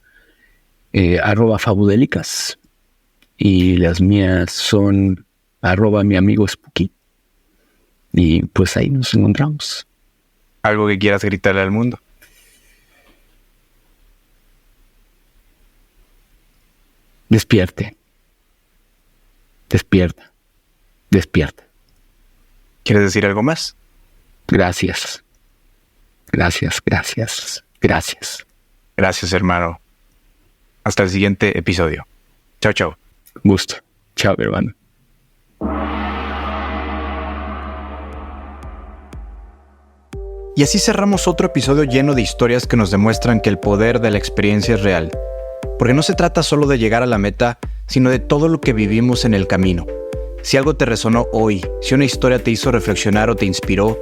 @fabudelicas y las mías son @miamigospooky. Y pues ahí nos encontramos. ¿Algo que quieras gritarle al mundo? Despierte. Despierta. Despierta. ¿Quieres decir algo más? Gracias. Gracias, gracias, gracias. Gracias, hermano. Hasta el siguiente episodio. Chao, chao. Gusto. Chao, hermano. Y así cerramos otro episodio lleno de historias que nos demuestran que el poder de la experiencia es real. Porque no se trata solo de llegar a la meta, sino de todo lo que vivimos en el camino. Si algo te resonó hoy, si una historia te hizo reflexionar o te inspiró,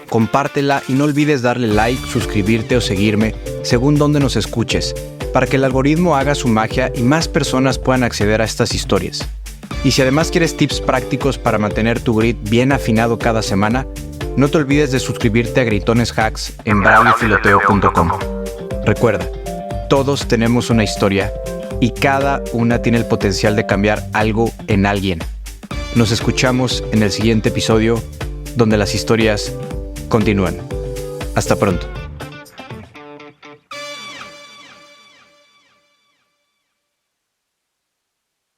compártela y no olvides darle like, suscribirte o seguirme según donde nos escuches, para que el algoritmo haga su magia y más personas puedan acceder a estas historias. Y si además quieres tips prácticos para mantener tu grit bien afinado cada semana, no te olvides de suscribirte a Gritones Hacks en braulifiloteo.com. Recuerda, todos tenemos una historia y cada una tiene el potencial de cambiar algo en alguien. Nos escuchamos en el siguiente episodio donde las historias continúan. Hasta pronto.